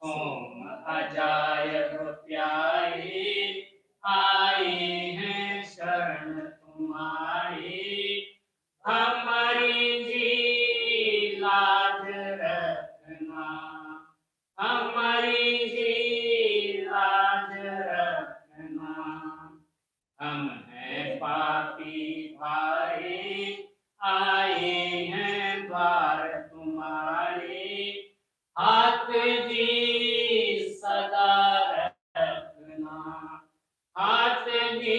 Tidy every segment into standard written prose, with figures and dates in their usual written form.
ओम अजायब प्यारे आए हैं शरण तुम्हारी, हमारी जी लाज रखना, हमारी जी लाज रखना। हम हैं पापी भाई आए हैं द्वार तुम्हारे, हाथ जी सदा रखना, हाथ जी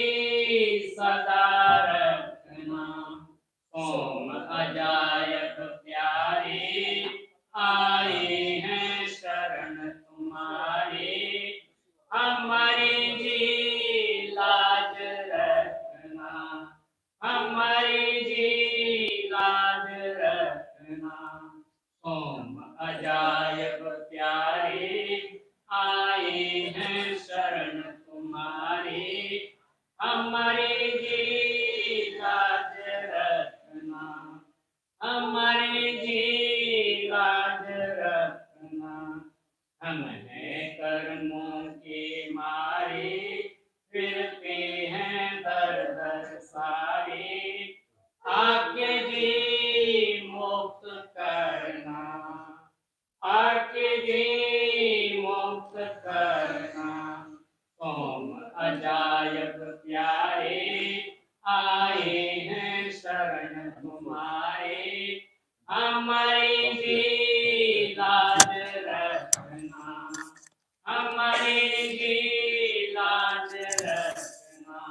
सदा रखना। ओम अजायब प्यारे आए हैं शरण तुम्हारे, हमारी जी लाज रखना, हमारी जी लाज रखना। ओम अजायब प्यारे आए हैं शरण तुम्हारे, हमारी जी लाज रखना, हमारी जी लाज रखना। हम हैं कर्मों के मारे फिरते हैं दर दर सारे, आके जी मुक्त करना, आके जी मुक्त करना। ओम अजायब प्यारे आए हैं शरण तुम्हारे, हमारी जी लाज रखना, हमारी जी लाज रखना।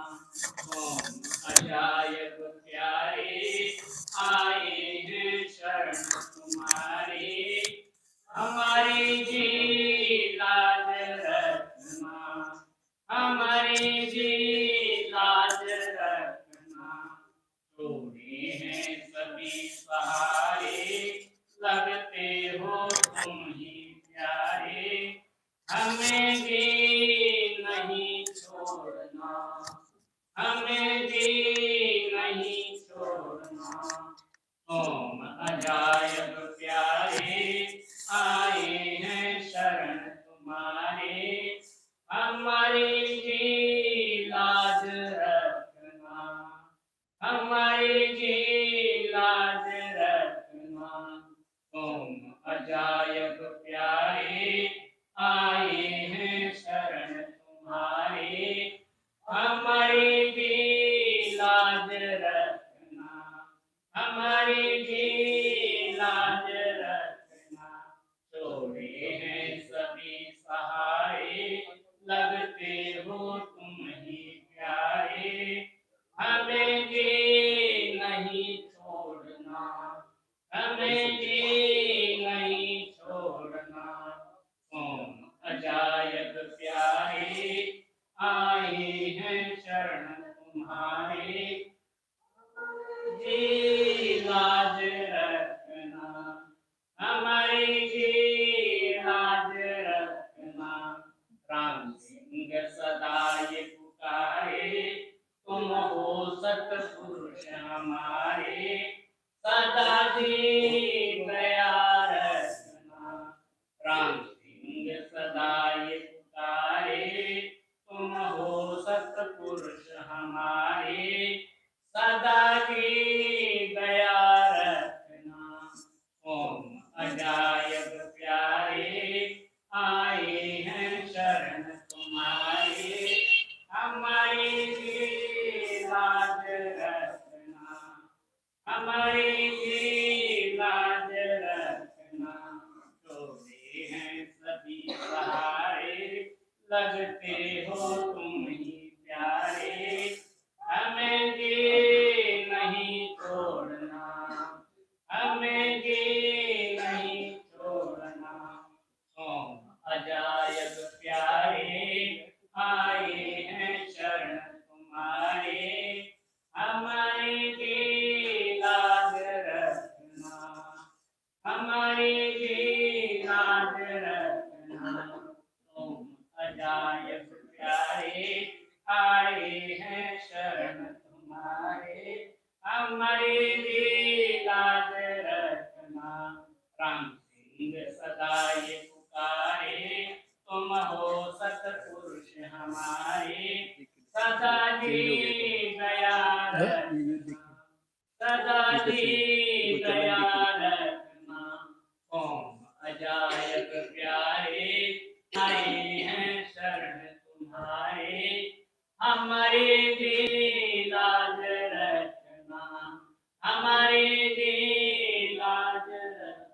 ओम अजायब प्यारे आए हैं शरण तुम्हारे, हमारी जी लाज रखना, हमारी जी लाज रखना। छोड़े हैं सभी सहारे, लगते हो तुम ही प्यारे, हमें भी नहीं छोड़ना, हमें भी नहीं छोड़ना। ओम अजायब प्यारे आए हैं शरण तुम्हारे, हमारी जी लाज रखना, हमारी जी लाज रखना। ओम अजायब प्यारे आए हैं शरण तुम्हारे, हमारी जी लाज रखना, हमारी जी लाज रखना। छोड़े हैं सभी सहारे, लगते हो तुम ही प्यारे, हमें जी नहीं छोड़ना, हमें जी नहीं छोड़ना। ओम अजायब प्यारे आए हैं शरण तुम्हारे, जी लाज रखना, हमारी जी लाज रखना। राम सिंह सदा ये पुकारे, तुम हो सतपुरुष हमारे, सदा जी दया रखना। राम सिंह सदा ये पुकारे, तुम हो सतपुरुष हमारे, सदा की दया रखना। ओम अजायब प्यारे आए हैं शरण तुम्हारे, हमारी जी लाज रखना, हमारी जी लाज रखना। छोड़े हैं सभी सहारे, लगते हो तुम ही प्यारे, हमें जी नहीं छोड़ना, हमें जी नहीं छोड़ना। ओम अजायब प्यारे आए हैं शरण तुम्हारे, हमारी जी लाज रखना, हमारी जी लाज रखना। ओम अजायब प्यारे आए हैं शरण तुम्हारे, हमारी जी लाज रखना। राम सिंह सदा ये पुकारे, सब प्यारे आए हैं शरण तुम्हारे, हमारी जी लाज रखना, हमारी जी लाज रखना।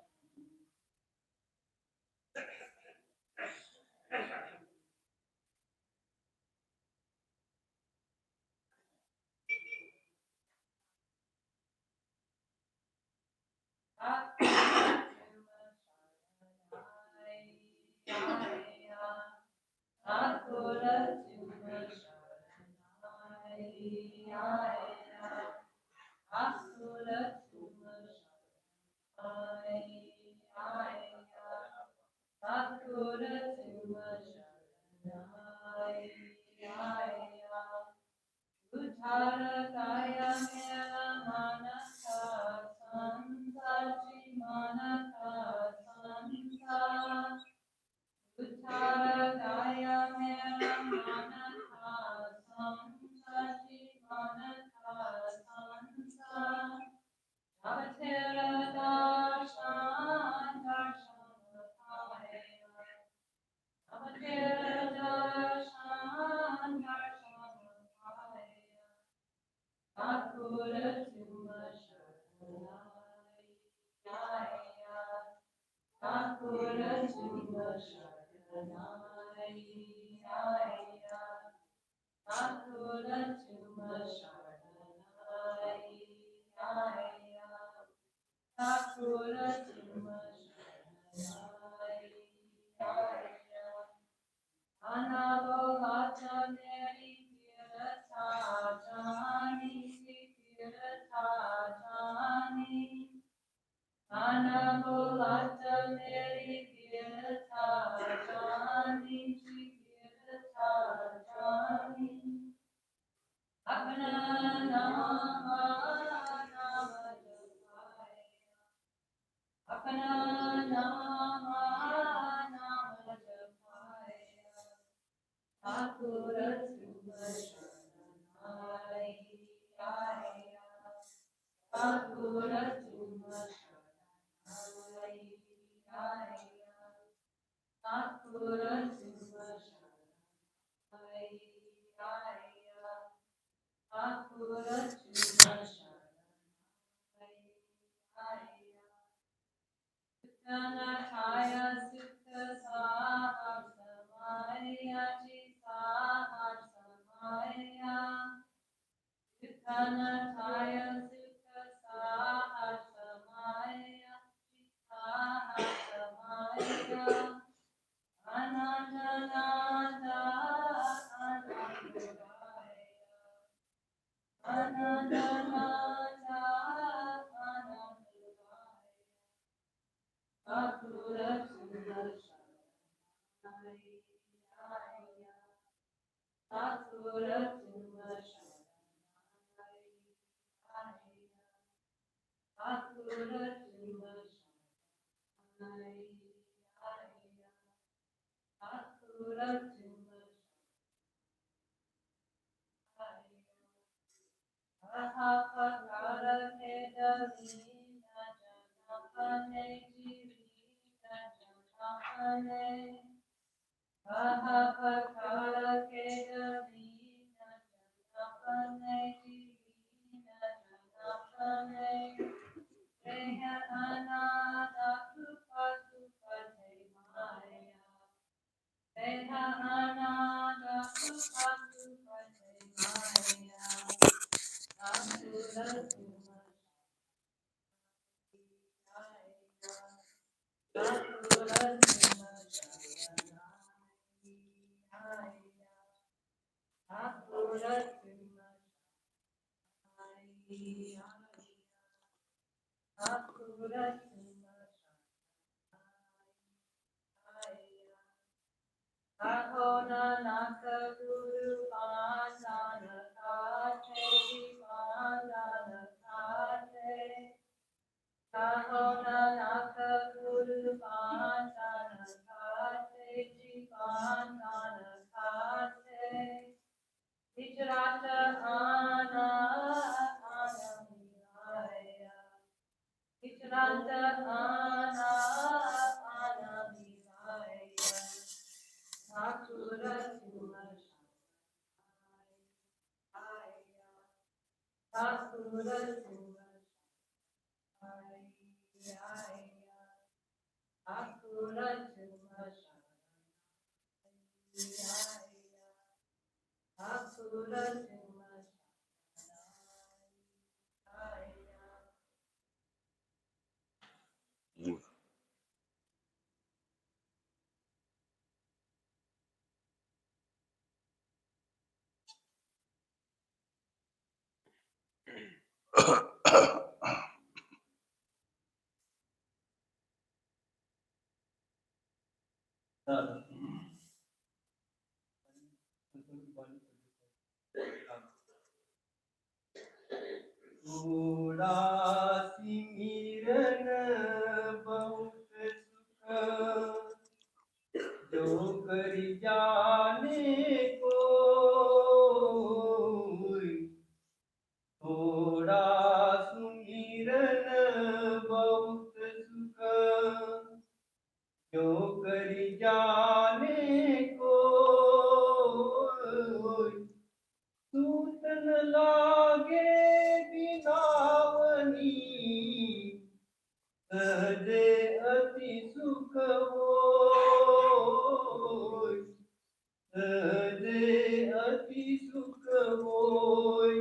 थोड़ा सिमरन बहुत सुख जो कर जाने को थोड़ा सुमिरन बहुत सुख जो कर जाने को सूतन लागे बिनावनी सहजे अति सुख होय सहजे अति सुख होय।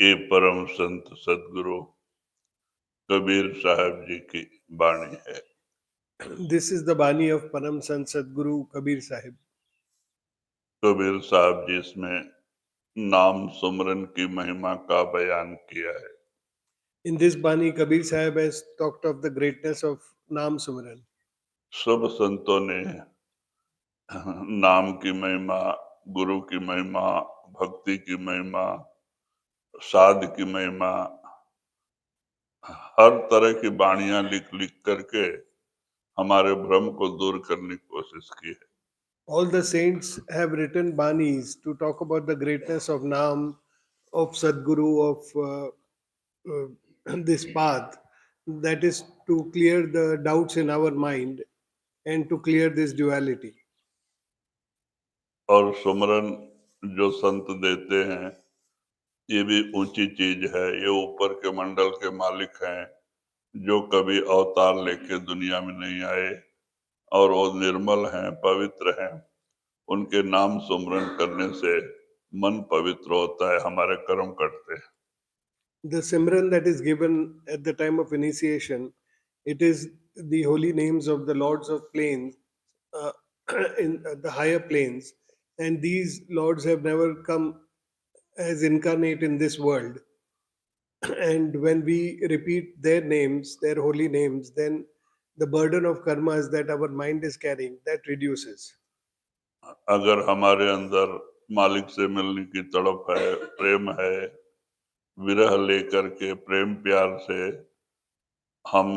ये परम संत सदगुरु कबीर साहब जी की वाणी है। This is the Bani of Param Sant Sadguru Kabir Sahib. Kabir साहब जी इसमें नाम सुमरन की महिमा का बयान किया है। In this Bani, Kabir Sahib has talked of the greatness of Naam Sumran. सब संतों ने नाम की महिमा, गुरु की महिमा, भक्ति की महिमा, साध की महिमा, हर तरह की वाणियां लिख लिख करके हमारे भ्रम को दूर करने की कोशिश की है। All the saints have written Banis to talk about the greatness of Naam, of Sadguru, of this path. That is to clear the doubts in our mind and to clear this duality. और सुमरन जो संत देते हैं ये भी ऊंची चीज है। ये ऊपर के मंडल के मालिक हैं जो कभी अवतार लेके दुनिया में नहीं आए और वो निर्मल हैं, पवित्र हैं। उनके नाम सुमरन करने से मन पवित्र होता है, हमारे कर्म कटते हैं। The Simran that is given at the time of initiation, it is the holy names of the lords of plains, uh, in the higher planes, and these lords have never come as incarnate in this world. And when we repeat their names, their holy names, then the burden of karmas that our mind is carrying, that reduces. अगर हमारे अंदर मालिक से मिलने की तड़प है, प्रेम है, विरह लेकर के प्रेम प्यार से हम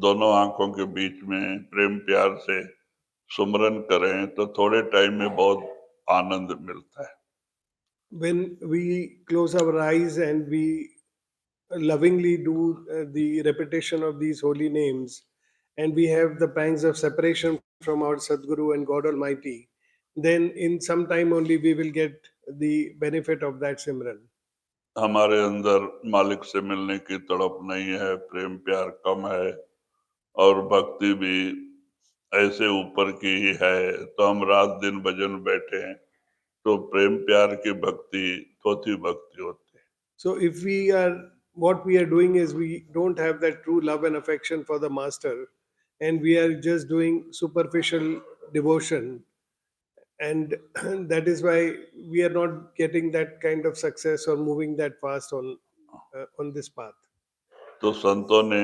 दोनों आंखों के बीच में प्रेम प्यार से सुमरन करें तो थोड़े टाइम में बहुत आनंद मिलता है। When we close our eyes and we lovingly do the repetition of these holy names, and we have the pangs of separation from our Sadguru and God Almighty, then in some time only we will get the benefit of that Simran. हमारे अंदर मालिक से मिलने की तड़प नहीं है, प्रेम प्यार कम है और भक्ति भी ऐसे ऊपर की ही है, तो हम रात दिन भजन बैठे हैं तो प्रेम प्यार की भक्ति थोथी भक्ति होती है। So if we are, what we are doing is we don't have that true love and affection for the master, and we are just doing superficial devotion, and that is why we are not getting that kind of success or moving that fast on this path. तो संतों ने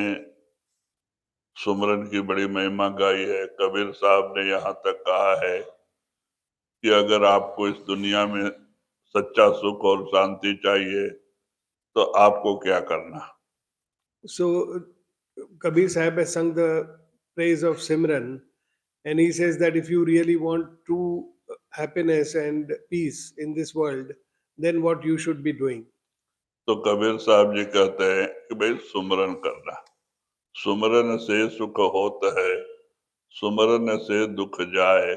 सुमरन की बड़ी महिमा गाई है। कबीर साहब ने यहाँ तक कहा है कि अगर आपको इस दुनिया में सच्चा सुख और शांति चाहिए तो आपको क्या करना। So Kabir Sahib has sung the praise of Simran, and he says that if you really want true happiness and peace in this world, then what you should be doing. तो कबीर साहब जी कहते हैं कि भाई सुमरन करना, सुमरन से सुख होता है, सुमरन से दुख जाए,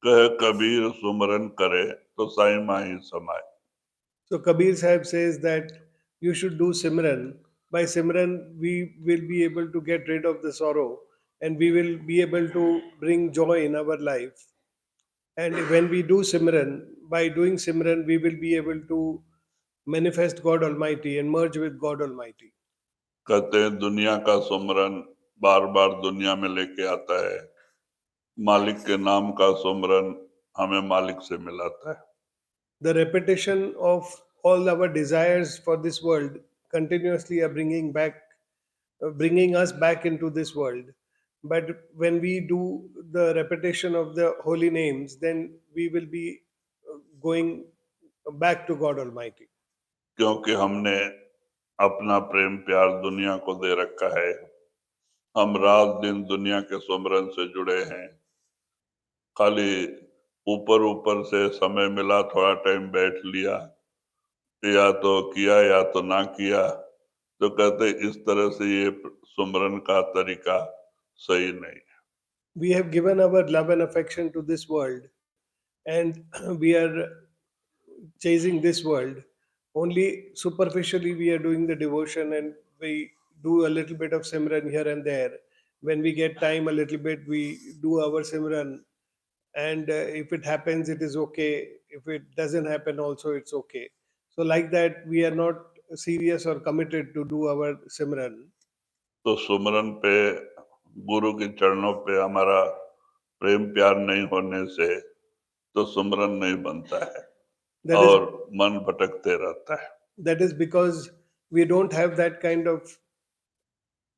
कह कबीर सुमरन करे तो साईं माही समाए। So Kabir Sahib says that you should do Simran. By Simran, we will be able to get rid of the sorrow and we will be able to bring joy in our life. And when we do Simran, by doing Simran, we will be able to manifest God Almighty and merge with God Almighty. कहते हैं दुनिया का सुमरन बार बार दुनिया में लेके आता है, मालिक के नाम का सुमरन हमें मालिक से मिलाता है. The repetition of all our desires for this world continuously are bringing us back into this world. But when we do the repetition of the holy names, then we will be going back to God Almighty. क्योंकि हमने अपना प्रेम प्यार दुनिया को दे रखा है, हम रात दिन दुनिया के सुमरन से जुड़े हैं. खाली ऊपर ऊपर से समय मिला थोड़ा टाइम बैठ लिया, या तो किया या तो ना किया, तो कहते इस तरह से ये सुमरन का तरीका सही नहीं. We have given our love and affection to this world, and we are chasing this world. Only superficially we are doing the devotion, and we do a little bit of Simran here and there. When we get time a little bit, we do our Simran, and if it happens, it is okay. If it doesn't happen, also it's okay. So like that, we are not serious or committed to do our Simran. तो सुमरन पे, गुरु के चरणों पे हमारा प्रेम प्यार नहीं होने से तो सुमरन नहीं बनता है That is और मन भटकते रहता है. that is because we don't have that kind of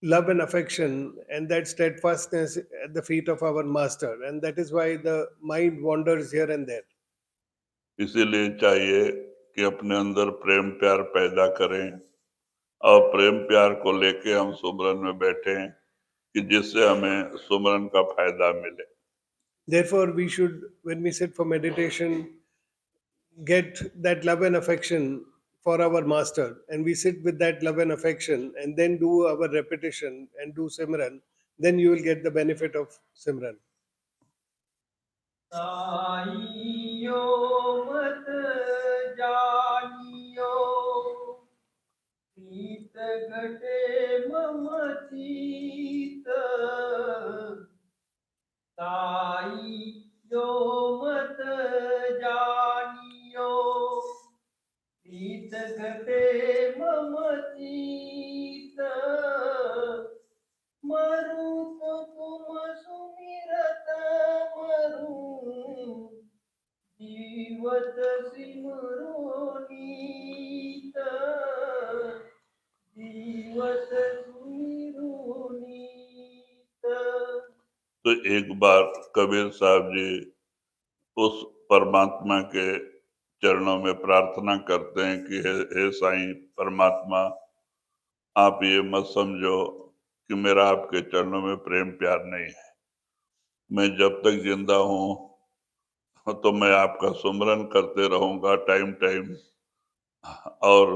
love and affection and that steadfastness at the feet of our master, and that is why the mind wanders here and there. इसीलिए चाहिए कि अपने अंदर प्रेम प्यार पैदा करें और प्रेम प्यार को लेके हम सुमरन में बैठें कि जिससे हमें सुमरन का फायदा मिले. Therefore, we should, when we sit for meditation, get that love and affection for our master, and we sit with that love and affection and then do our repetition and do Simran, then you will get the benefit of Simran. ताइयो मत जानियो प्रीत घटे मम चित ताइयो मत जानियो प्रीत घटे मम चित मरु तो तुम सुमिरत मरु जीवत सिमरो नीत जीवत सुमिरो नीत. तो एक बार कबीर साहब जी उस परमात्मा के चरणों में प्रार्थना करते हैं कि हे साईं परमात्मा, आप ये मत समझो कि मेरा आपके चरणों में प्रेम प्यार नहीं है. मैं जब तक जिंदा हूँ तो मैं आपका सुमरन करते रहूंगा टाइम टाइम, और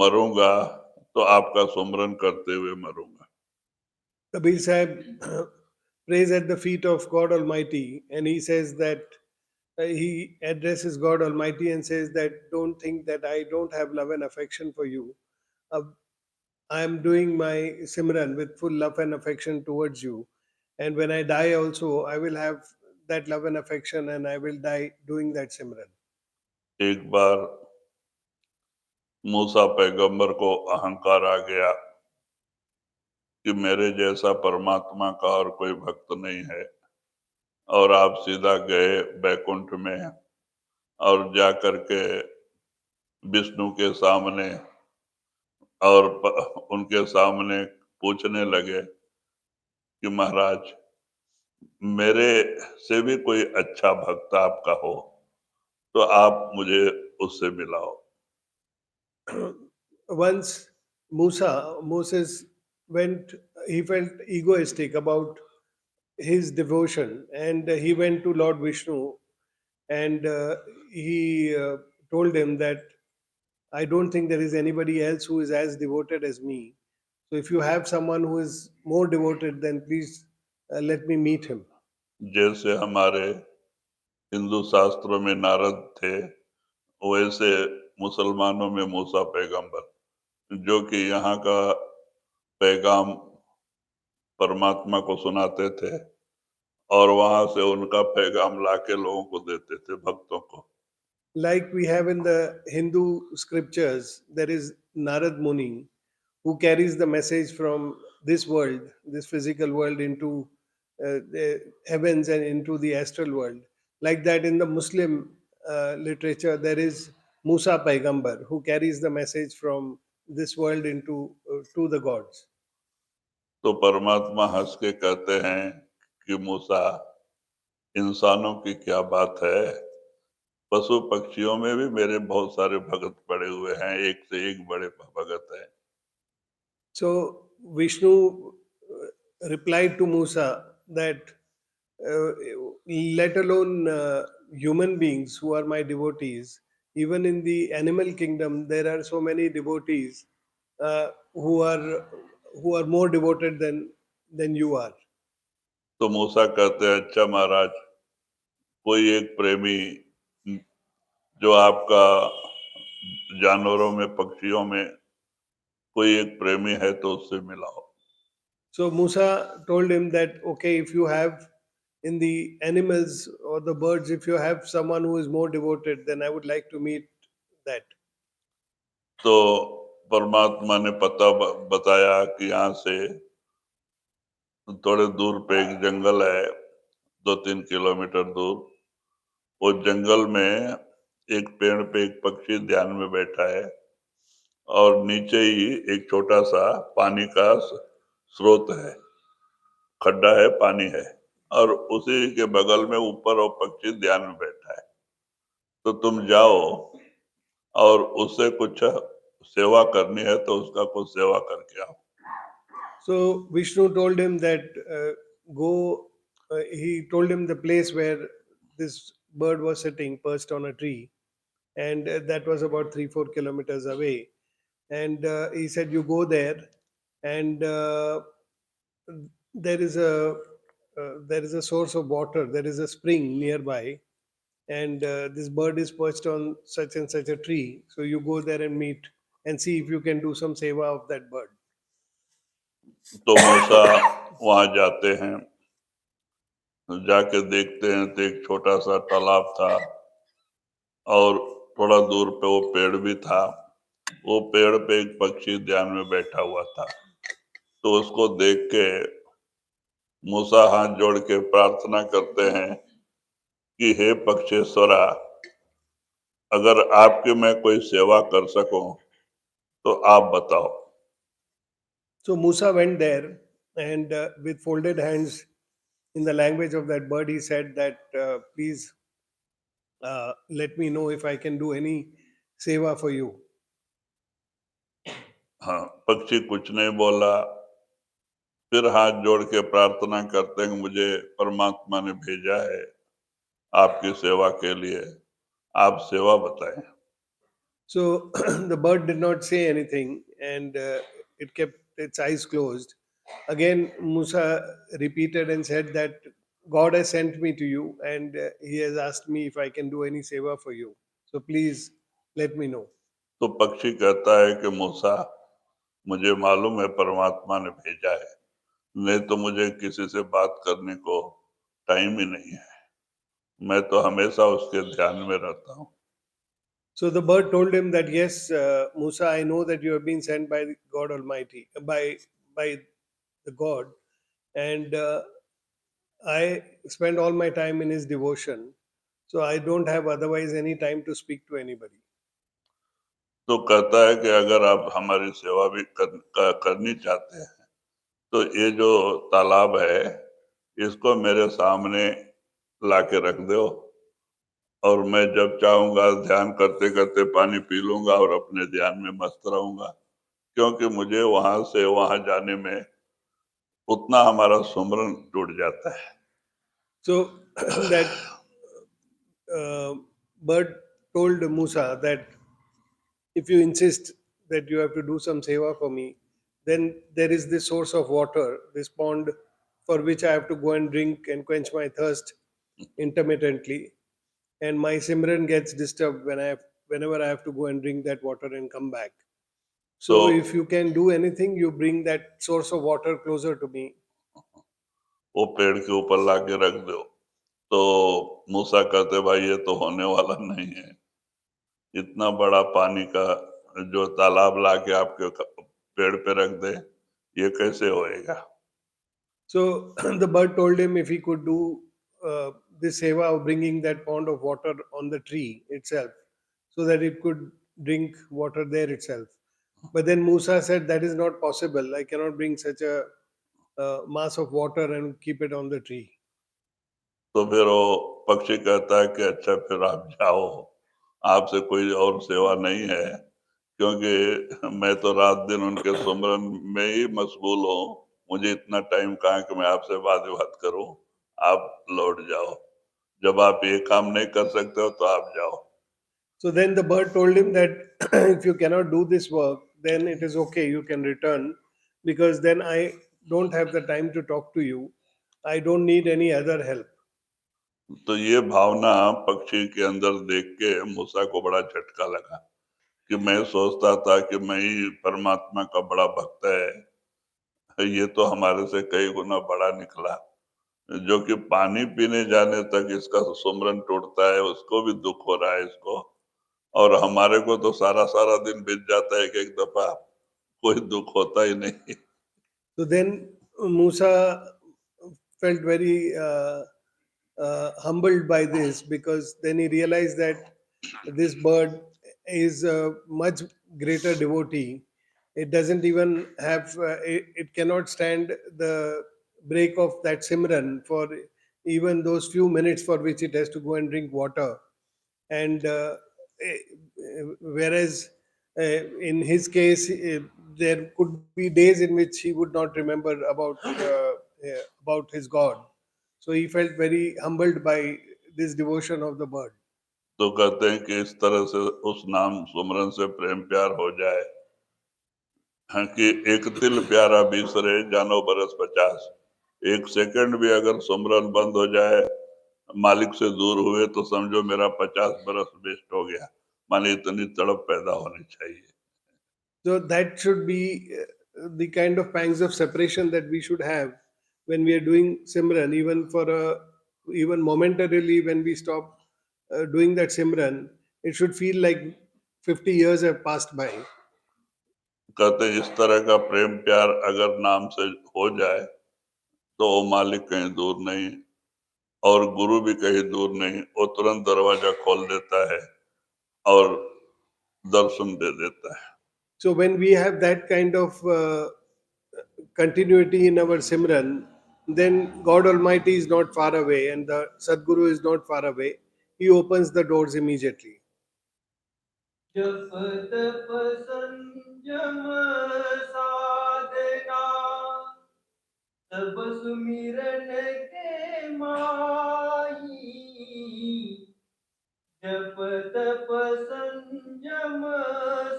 मरूंगा तो आपका सुमरन करते हुए मरूंगा. Kabir Sahib prays at the feet of God Almighty, and he says that he addresses God Almighty and says that don't think that I don't have love and affection for you. Uh, I am doing my Simran with full love and affection towards you. And when I die, also, I will have that love and affection, and I will die doing that Simran. एक बार मूसा पैगंबर को अहंकार आ गया कि मेरे जैसा परमात्मा का और कोई भक्त नहीं है, और आप सीधा गए बैकुंठ में और जा करके विष्णु के सामने और उनके सामने पूछने लगे कि महाराज, मेरे से भी कोई अच्छा भक्त आपका हो तो आप मुझे उससे मिलाओ. Once Moses went, he felt egoistic about his devotion, and he went to Lord Vishnu, and he told him that I don't think there is anybody else who is as devoted as me. So if you have someone who is more devoted, then please let me meet him. जैसे हमारे हिंदू शास्त्रों में नारद थे, वैसे मुसलमानों में मूसा पैगंबर, जो कि यहाँ का पैगाम परमात्मा को सुनाते थे, और वहां से उनका पैगाम लाके लोगों को देते थे, भक्तों को। Like we have in the Hindu scriptures, there is Narad Muni who carries the message from this world, this physical world, into the heavens and into the astral world. Like that, in the Muslim literature, there is Musa Paigambar who carries the message from this world into to the gods. तो परमात्मा हंस के कहते हैं कि मूसा, इंसानों की क्या बात है, पशु पक्षियों में भी मेरे बहुत सारे भगत पड़े हुए हैं, एक से एक बड़े भगत हैं। So Vishnu replied to Musa that uh, let alone human beings who are my devotees, even in the animal kingdom there are so many devotees uh, who are who are more devoted than you are. तो मूसा कहते हैं, अच्छा महाराज, कोई एक प्रेमी जो आपका जानवरों में, पक्षियों में कोई एक प्रेमी है तो उससे मिलाओ। So Musa told him that okay, if you have in the animals or the birds, if you have someone who is more devoted, then I would like to meet that. तो परमात्मा ने पता बताया कि यहाँ से थोड़े दूर पे एक जंगल है, 2-3 किलोमीटर दूर। वो जंगल में एक पेड़ पे एक पक्षी ध्यान में बैठा है, और नीचे ही एक छोटा सा पानी का स्रोत है, खड्डा है, पानी है, और उसी के बगल में ऊपर वो पक्षी ध्यान में बैठा है। तो तुम जाओ और उससे कुछ सेवा करनी है तो उसका कुछ सेवा करके आओ। So Vishnu told him that go. He told him the place where this bird was sitting, perched on a tree, and that was about 3-4 kilometers away. And he said, "You go there, and there is a source of water. There is a spring nearby, and this bird is perched on such and such a tree. So you go there and meet, and see if you can do some seva of that bird." तो मूसा वहां जाते हैं, जाके देखते हैं तो एक छोटा सा तालाब था, और थोड़ा दूर पे वो पेड़ भी था। वो पेड़ पे एक पक्षी ध्यान में बैठा हुआ था। तो उसको देख के मूसा हाथ जोड़ के प्रार्थना करते हैं कि हे पक्षेश्वरा, अगर आपकी मैं कोई सेवा कर सकूं तो आप बताओ। So Musa went there and with folded hands in the language of that bird, he said that please let me know if I can do any seva for you. हाँ, पक्षी कुछ नहीं बोला। फिर हाथ जोड़ के प्रार्थना करते हैं कि मुझे परमात्मा ने भेजा है आपकी सेवा के लिए, आप सेवा बताएं। So the bird did not say anything and it kept its eyes closed. Again, Musa repeated and said that God has sent me to you and he has asked me if I can do any seva for you. So please let me know. तो पक्षी कहता है कि मूसा, मुझे मालूम है परमात्मा ने भेजा है, नहीं तो मुझे किसी से बात करने को टाइम ही नहीं है, मैं तो हमेशा उसके ध्यान में रहता हूँ। So the bird told him that yes, Musa, I know that you have been sent by God Almighty, by the God, and I spend all my time in His devotion. So I don't have otherwise any time to speak to anybody. तो कहता है कि अगर आप हमारी सेवा भी करनी चाहते हैं तो ये जो तालाब है इसको मेरे सामने लाके रख दो, और मैं जब चाहूंगा ध्यान करते करते पानी पी लूंगा और अपने ध्यान में मस्त रहूंगा, क्योंकि मुझे वहां से वहां जाने में उतना हमारा सुमरन टूट जाता है। So that bird told Musa that if you insist that you have to do some seva for me, then there is this source of water, this pond, for which I have to go and drink and quench my thirst intermittently. And my Simran gets disturbed whenever I have to go and drink that water and come back. तो So if you can do anything, you bring that source of water closer to me. वो पेड़ के ऊपर लाके रख दो। तो मूसा कहते भाई ये तो होने वाला नहीं है, इतना बड़ा पानी का जो तालाब लाके आपके पेड़ पे रख दे, ये कैसे होएगा? So the bird told him if he could do this seva of bringing that pond of water on the tree itself, so that it could drink water there itself. But then Musa said that is not possible. I cannot bring such a mass of water and keep it on the tree. तो फिर वो पक्षी कहता है कि अच्छा फिर आप जाओ, आपसे कोई और सेवा नहीं है, क्योंकि मैं तो रात दिन उनके सुमरन में ही मशगूल हूँ, मुझे इतना टाइम कहाँ कि मैं आपसे वाद विवाद करूं, आप लौट जाओ, जब आप ये काम नहीं कर सकते हो तो आप जाओ। So then the bird told him that if you cannot do this work, then it is okay, you can return, because then I don't have the time to talk to you. I don't need any other help. तो ये भावना पक्षी के अंदर देख के मूसा को बड़ा झटका लगा कि मैं सोचता था कि मैं ही परमात्मा का बड़ा भक्त है, ये तो हमारे से कई गुना बड़ा निकला, जो कि पानी पीने जाने तक इसका सुमरन टूटता है, उसको भी दुख हो रहा है इसको, और हमारे को तो सारा सारा दिन बीत जाता है, एक दफा कोई दुख होता ही नहीं। So then Musa felt very humbled by this, because then he realized that this bird is a much greater devotee. It doesn't even have, it cannot stand the break of that Simran for even those few minutes for which it has to go and drink water. And whereas in his case, there could be days in which he would not remember about his God. So he felt very humbled by this devotion of the bird. तो कहते हैं कि इस तरह से उस नाम सुमरन से प्रेम प्यार हो जाए, हाँ, कि एक तिल प्यारा बिसरे जानो बरस 50। एक सेकंड भी अगर सुमरन बंद हो जाए, मालिक से दूर हुए, तो समझो मेरा 50 बरस वेस्ट हो गया, माने इतनी तड़प पैदा होनी चाहिए। So that should be the kind of pangs of separation that we should have when we are doing Simran, even momentarily when we stop doing that Simran, it should feel like 50 years have passed by. कहते हैं इस तरह का प्रेम प्यार अगर नाम से हो जाए, तो वो मालिक कहीं दूर नहीं और गुरु भी कहीं दूर नहीं, वो तुरंत दरवाजा खोल देता है और दर्शन दे देता है। So when we have that kind of continuity in our Simran, then God Almighty is not far away and the Sadguru is not far away. He opens the doors immediately. जप तप संयम साधना सब सुमिरन के माई। जप तप संयम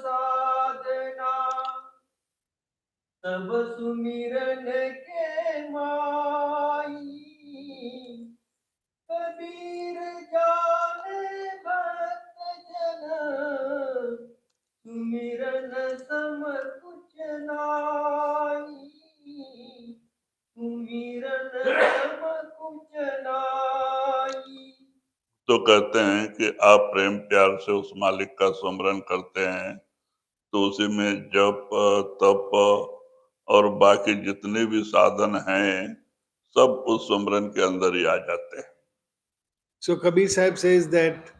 साधना सब सुमिरन के माई। कबीर जाने भक्त जन सुमिरन सम कुछ नाई। सुमिरन सम कुछ नाई। तो कहते हैं कि आप प्रेम प्यार से उस मालिक का स्मरण करते हैं, तो उसी में जप तप और बाकी जितने भी साधन हैं, सब उस स्मरण के अंदर ही आ जाते हैं। So Kabir Sahib says that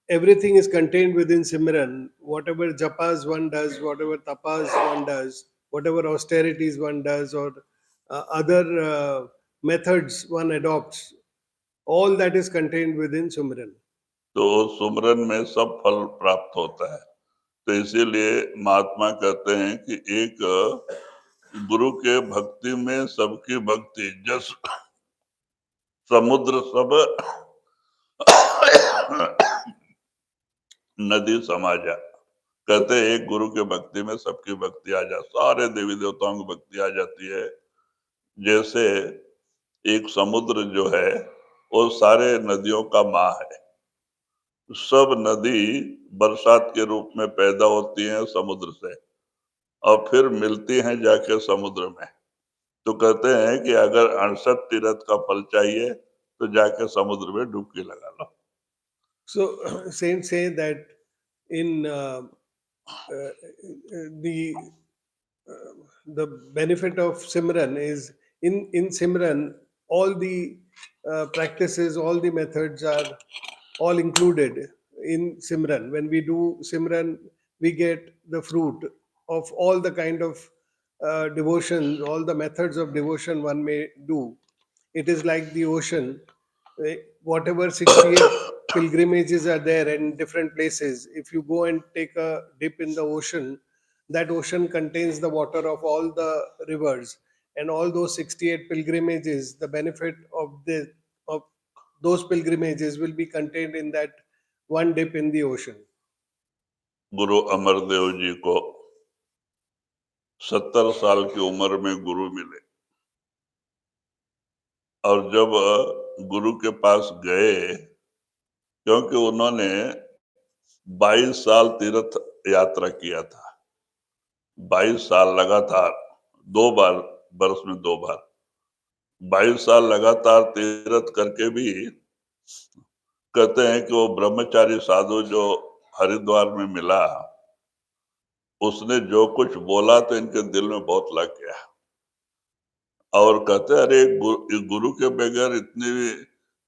everything is contained within Simran. Whatever japas one does, whatever tapas one does, whatever austerities one does, or other methods one adopts, all that is contained within Simran. तो सुमरन में सब फल प्राप्त होता है। तो इसीलिए महात्मा कहते हैं कि एक गुरु के भक्ति में सबकी भक्ति जस समुद्र सब नदी समा जा। कहते हैं एक गुरु के भक्ति में सबकी भक्ति आ जा, सारे देवी देवताओं की भक्ति आ जाती है। जैसे एक समुद्र जो है वो सारे नदियों का माँ है। सब नदी बरसात के रूप में पैदा होती हैं समुद्र से और फिर मिलती हैं जाके समुद्र में। तो कहते हैं कि अगर 68 तीर्थ का फल चाहिए तो जाके समुद्र में डुबकी लगा लो। So saints say that in the the benefit of Simran is in Simran, all the practices, all the methods are all included in Simran. When we do Simran, we get the fruit of all the kind of devotion, all the methods of devotion one may do. It is like the ocean. Whatever 68 pilgrimages are there in different places, if you go and take a dip in the ocean, that ocean contains the water of all the rivers, and all those 68 pilgrimages, the benefit of those pilgrimages will be contained in that one dip in the ocean. गुरु अमरदेव जी को 70 साल की उम्र में गुरु मिले, और जब गुरु के पास गए, क्योंकि उन्होंने 22 साल तीर्थ यात्रा किया था, 22 साल लगातार, 2 बार, वर्ष में 2 बार, 22 साल लगातार तीर्थ करके भी कहते हैं कि वो ब्रह्मचारी साधु जो हरिद्वार में मिला, उसने जो कुछ बोला तो इनके दिल में बहुत लग गया, और कहते हैं, अरे गुरु के बगैर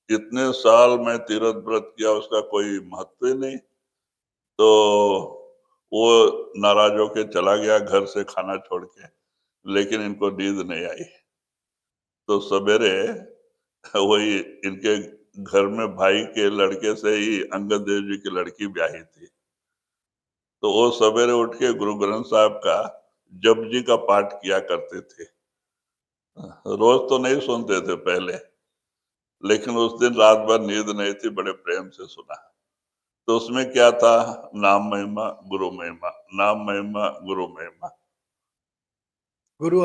इतने साल मैं तीर्थ व्रत किया, उसका कोई महत्व ही नहीं। तो वो नाराज होके चला गया घर से खाना छोड़ के, लेकिन इनको नींद नहीं आई। तो सवेरे वही इनके घर में भाई के लड़के से ही अंगद देव जी की लड़की ब्याही थी, तो वो सवेरे उठ के गुरु ग्रंथ साहब का जप जी का पाठ किया करते थे। रोज तो नहीं सुनते थे पहले, लेकिन उस दिन रात भर नींद नहीं थी, बड़े प्रेम से सुना। तो उसमें क्या था? नाम महिमा गुरु महिमा, नाम महिमा गुरु महिमा। Guru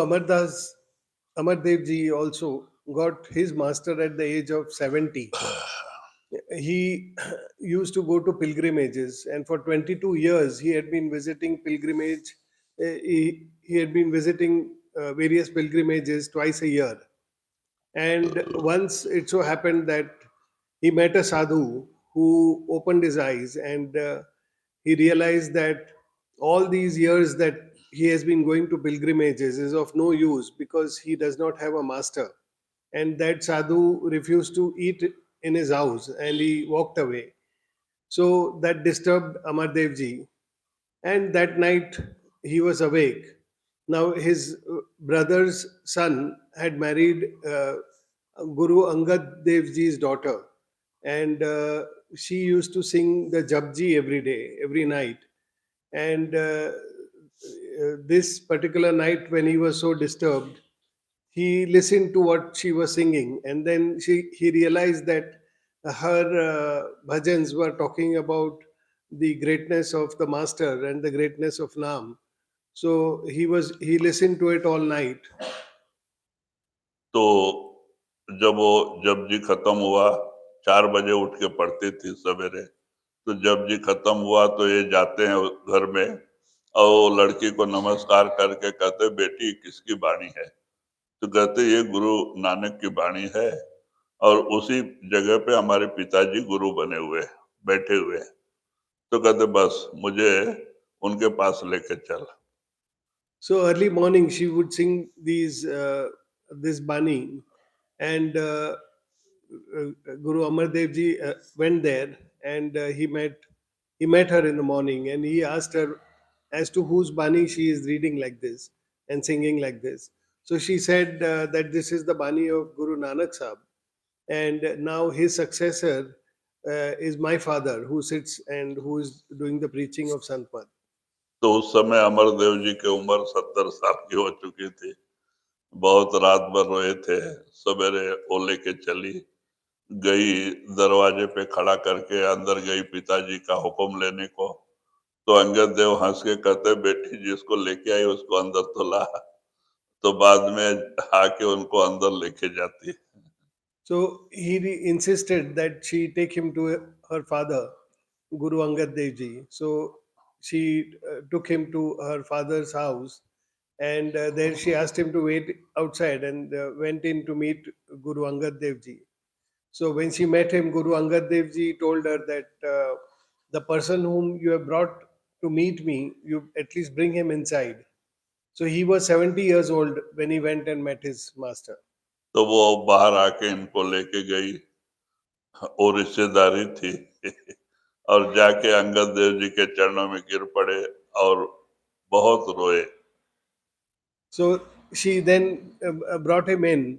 Amardev ji also got his master at the age of 70. He used to go to pilgrimages, and for 22 years he had been visiting pilgrimage. He had been visiting various pilgrimages twice a year. And once it so happened that he met a sadhu who opened his eyes, and he realized that all these years that he has been going to pilgrimages is of no use because he does not have a master. And that sadhu refused to eat in his house and he walked away. So that disturbed Amardev ji, and that night he was awake. Now his brother's son had married Guru Angad Dev Ji's daughter, and she used to sing the Japji every day, every night. And this particular night, when he was so disturbed, he listened to what she was singing, and then he realized that her bhajans were talking about the greatness of the master and the greatness of Nam. So he listened to it all night. तो जब वो जप जी खत्म हुआ, 4 बजे उठ के पढ़ती थी सवेरे, तो जप जी खत्म हुआ तो ये जाते हैं घर में, और वो लड़की को नमस्कार करके कहते, बेटी किसकी वाणी है? तो कहते, ये गुरु नानक की वाणी है, और उसी जगह पे हमारे पिताजी गुरु बने हुए बैठे हुए हैं। तो कहते, बस मुझे उनके पास लेके चल। So early morning she would sing this bani, and Guru Amardev ji went there, and he met her in the morning, and he asked her as to whose bani she is reading like this and singing like this. So she said that this is the bani of Guru Nanak Sahib, and now his successor is my father, who sits and who is doing the preaching of Sant Mat. तो उस समय अमरदेव जी की उम्र 70 साल की हो चुकी थी। बहुत रात भर रोए थे। सवेरे वो लेके चली गई, दरवाजे पे खड़ा करके अंदर गई पिताजी का हुक्म लेने को। तो अंगद देव हंस के कहते, बेटी जिसको लेके आई उसको अंदर तो ला। तो बाद में आके उनको अंदर लेके जाती। So he insisted that she take him to her father, Guru Angad Dev Ji. So she took him to her father's house, and there she asked him to wait outside, and went in to meet Guru Angad Dev Ji. So when she met him, Guru Angad Dev Ji told her that the person whom you have brought to meet me, you at least bring him inside. So he was 70 years old when he went and met his master. तो वो बाहर आके इनको लेके गई, और रिश्तेदारी थी और जाके अंगद देव जी के चरणों में गिर पड़े और बहुत रोए. So she then brought him in,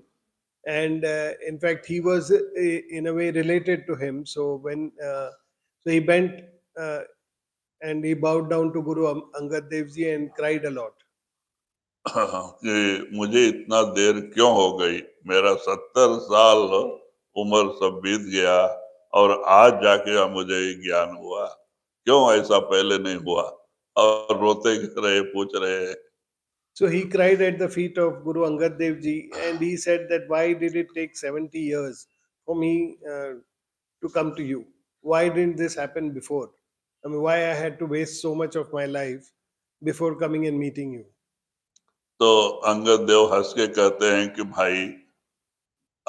and in fact he was in a way related to him. So when so he bent and he bowed down to Guru Angad Dev Ji and cried a lot. कि मुझे इतना देर क्यों हो गई, मेरा 70 साल उम्र सब बीत गया और आज जाके मुझे ये ज्ञान हुआ, क्यों ऐसा पहले नहीं हुआ, और रोते रहे, पूछ रहे. So he cried at the feet of Guru Angad Dev Ji, and he said that why did it take 70 years for me to come to you? Why didn't this happen before? I mean, why I had to waste so much of my life before coming and meeting you? तो अंगद देव हंस के कहते हैं कि भाई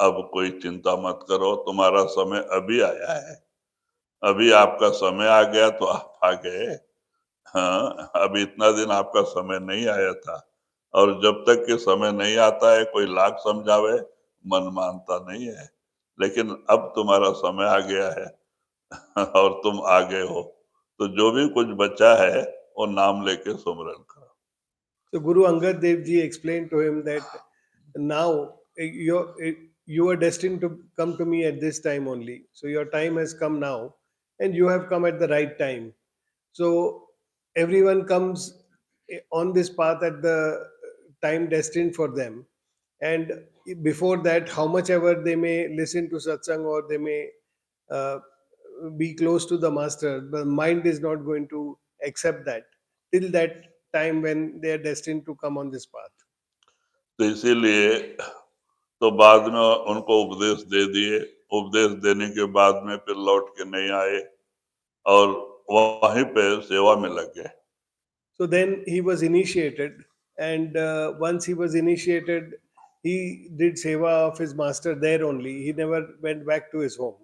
अब कोई चिंता मत करो, तुम्हारा समय अभी आया है, अभी आपका समय आ गया तो आप आ गए. हाँ, अभी इतना दिन आपका समय नहीं आया था, और जब तक कि समय नहीं आता है कोई लाख समझावे मन मानता नहीं है, लेकिन अब तुम्हारा समय आ गया है और तुम आ गए हो, तो जो भी कुछ बचा है वो नाम लेके सुमरन करो. So Guru Angad Dev Ji explained to him that now you are destined to come to me at this time only. So your time has come now, and you have come at the right time. So everyone comes on this path at the time destined for them, and before that, how much ever they may listen to satsang or they may uh, be close to the master, the mind is not going to accept that till that time when they are destined to come on this path. तो इसीलिए तो बाद में उनको उपदेश दे दिए, उपदेश देने के बाद में फिर लौट के नहीं आए और वहीं पे सेवा में लग गए. So then he was initiated, and once he was initiated, he did seva of his master there only. He never went back to his home.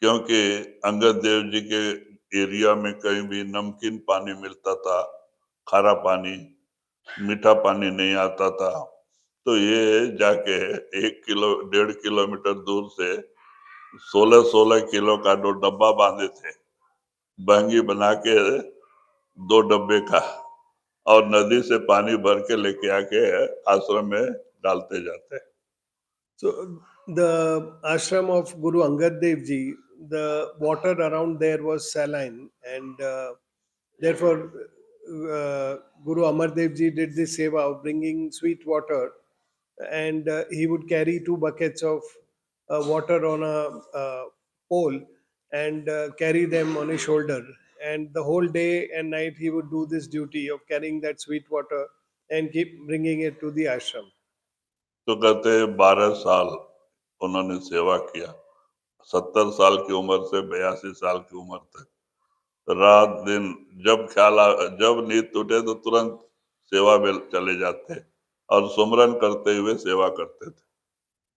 क्योंकि अंगद देव जी के एरिया में कहीं भी नमकीन पानी मिलता था, खारा पानी, मीठा पानी नहीं आता था. तो ये जाके 1 किलोमीटर दूर से 16 किलो का 2 डब्बा बांधे थे, बहंगी बना के 2 डब्बे का, और नदी से पानी भर के लेके आके आश्रम में डालते जाते. So the ashram of Guru Angad Dev Ji, the water around there was saline, and therefore Guru Amar Dev Ji did this seva of bringing sweet water, and he would carry 2 buckets of water on a pole and carry them on his shoulder. And the whole day and night he would do this duty of carrying that sweet water and keep bringing it to the ashram. तो कहते 12 साल उन्होंने सेवा किया, 70 साल की उम्र से 82 साल की उम्र तक, रात दिन जब नींद टूटे तो तुरंत सेवा में चले जाते और सुमरन करते हुए सेवा करते थे.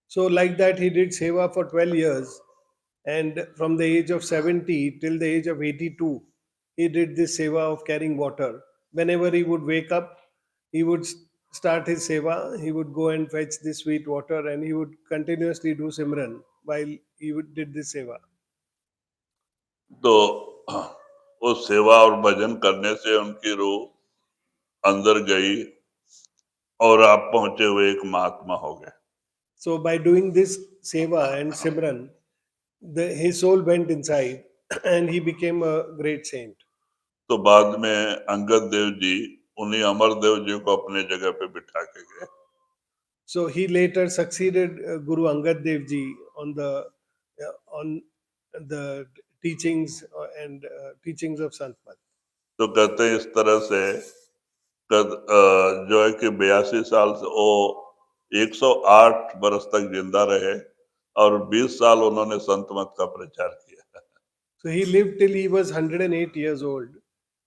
So, like that, he did seva for 12 years. And from the age of 70 till the age of 82, he did this seva of carrying water. Whenever he would wake up, he would start his seva. He would go and fetch this sweet water, and he would continuously do Simran while did this seva. तो वो सेवा और भजन करने से उनकी रूह अंदर गई और आप पहुंचे हुए एक महात्मा हो गए. So, by doing this seva and Simran, his soul went inside and he became a great saint. तो बाद में अंगद देव जी उन्हीं अमर देव जी को अपने जगह पे बिठा के गए. So he later succeeded Guru Angad Dev Ji on the teachings and teachings of Sant. तो कहते हैं इस तरह से जो है कि 82 साल से वो 108 बरस तक जिंदा रहे और 20 साल उन्होंने संत मत का प्रचार किया. So he lived till he was 108 years old,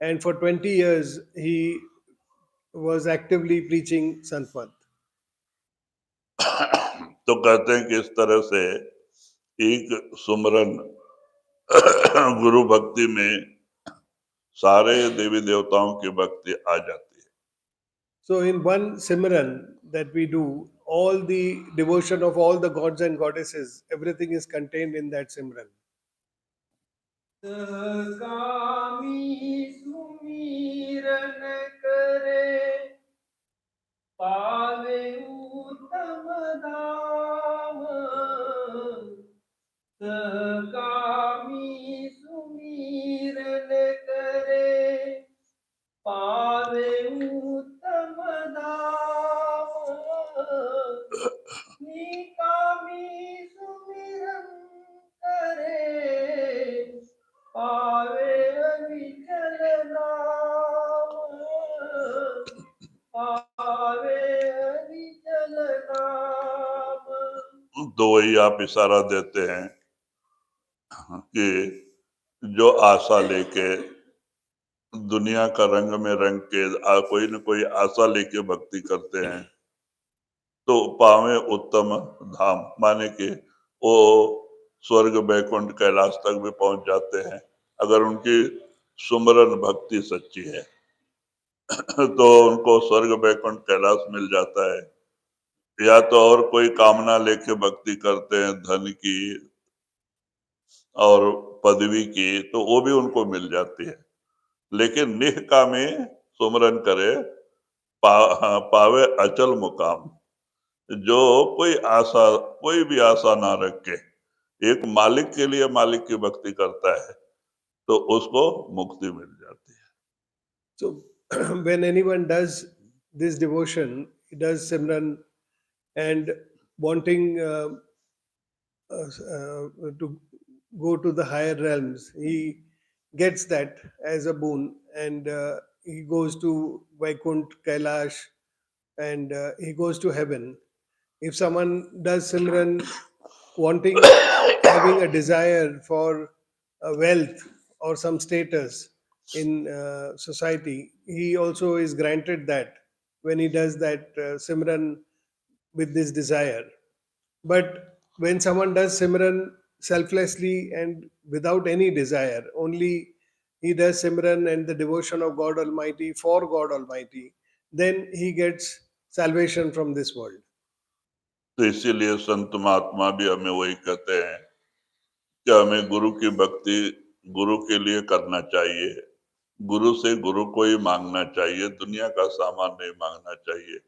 and for 20 years he was actively preaching Santmat. तो कहते हैं कि इस तरह से एक सुमरन गुरु भक्ति में सारे देवी देवताओं की भक्ति आ जाती है। So, in one Simran that we do, all the devotion of all the gods and goddesses, everything is contained in that Simran. सहगामी सुमिरन करे पावे उत्तम धाम सहगामी सुमिरन करे पावे उत्तम धाम निकामी सुमिरन करे पावे अविचल नाम पावे अविचल नाम। तो वही आप इशारा देते हैं कि जो आशा लेके दुनिया का रंग में रंग के कोई न कोई आशा लेके भक्ति करते हैं तो पावे उत्तम धाम, माने कि वो स्वर्ग बैकुंठ कैलाश तक भी पहुंच जाते हैं अगर उनकी सुमरन भक्ति सच्ची है तो उनको स्वर्ग बैकुंठ कैलाश मिल जाता है। या तो और कोई कामना लेके भक्ति करते हैं धन की और पदवी की तो वो भी उनको मिल जाती है, लेकिन निष्कामी सुमरन करे पावे अचल मुकाम। जो कोई भी आशा ना रख के एक मालिक के लिए मालिक की भक्ति करता है तो उसको मुक्ति मिल जाती है। So, when anyone does this devotion, he does Simran and wanting to go to the higher realms, he gets that as a boon, and he goes to Vaikunt, Kailash, and he goes to heaven. If someone does Simran wanting, having a desire for wealth or some status in society, he also is granted that when he does that Simran with this desire. But when someone does Simran selflessly and without any desire, only he does Simran and the devotion of God Almighty for God Almighty, then he gets salvation from this world. तो इसीलिए संत महात्मा भी हमें वही कहते हैं कि हमें गुरु की भक्ति गुरु के लिए करना चाहिए, गुरु से गुरु को ही मांगना चाहिए, दुनिया का सामान नहीं मांगना चाहिए,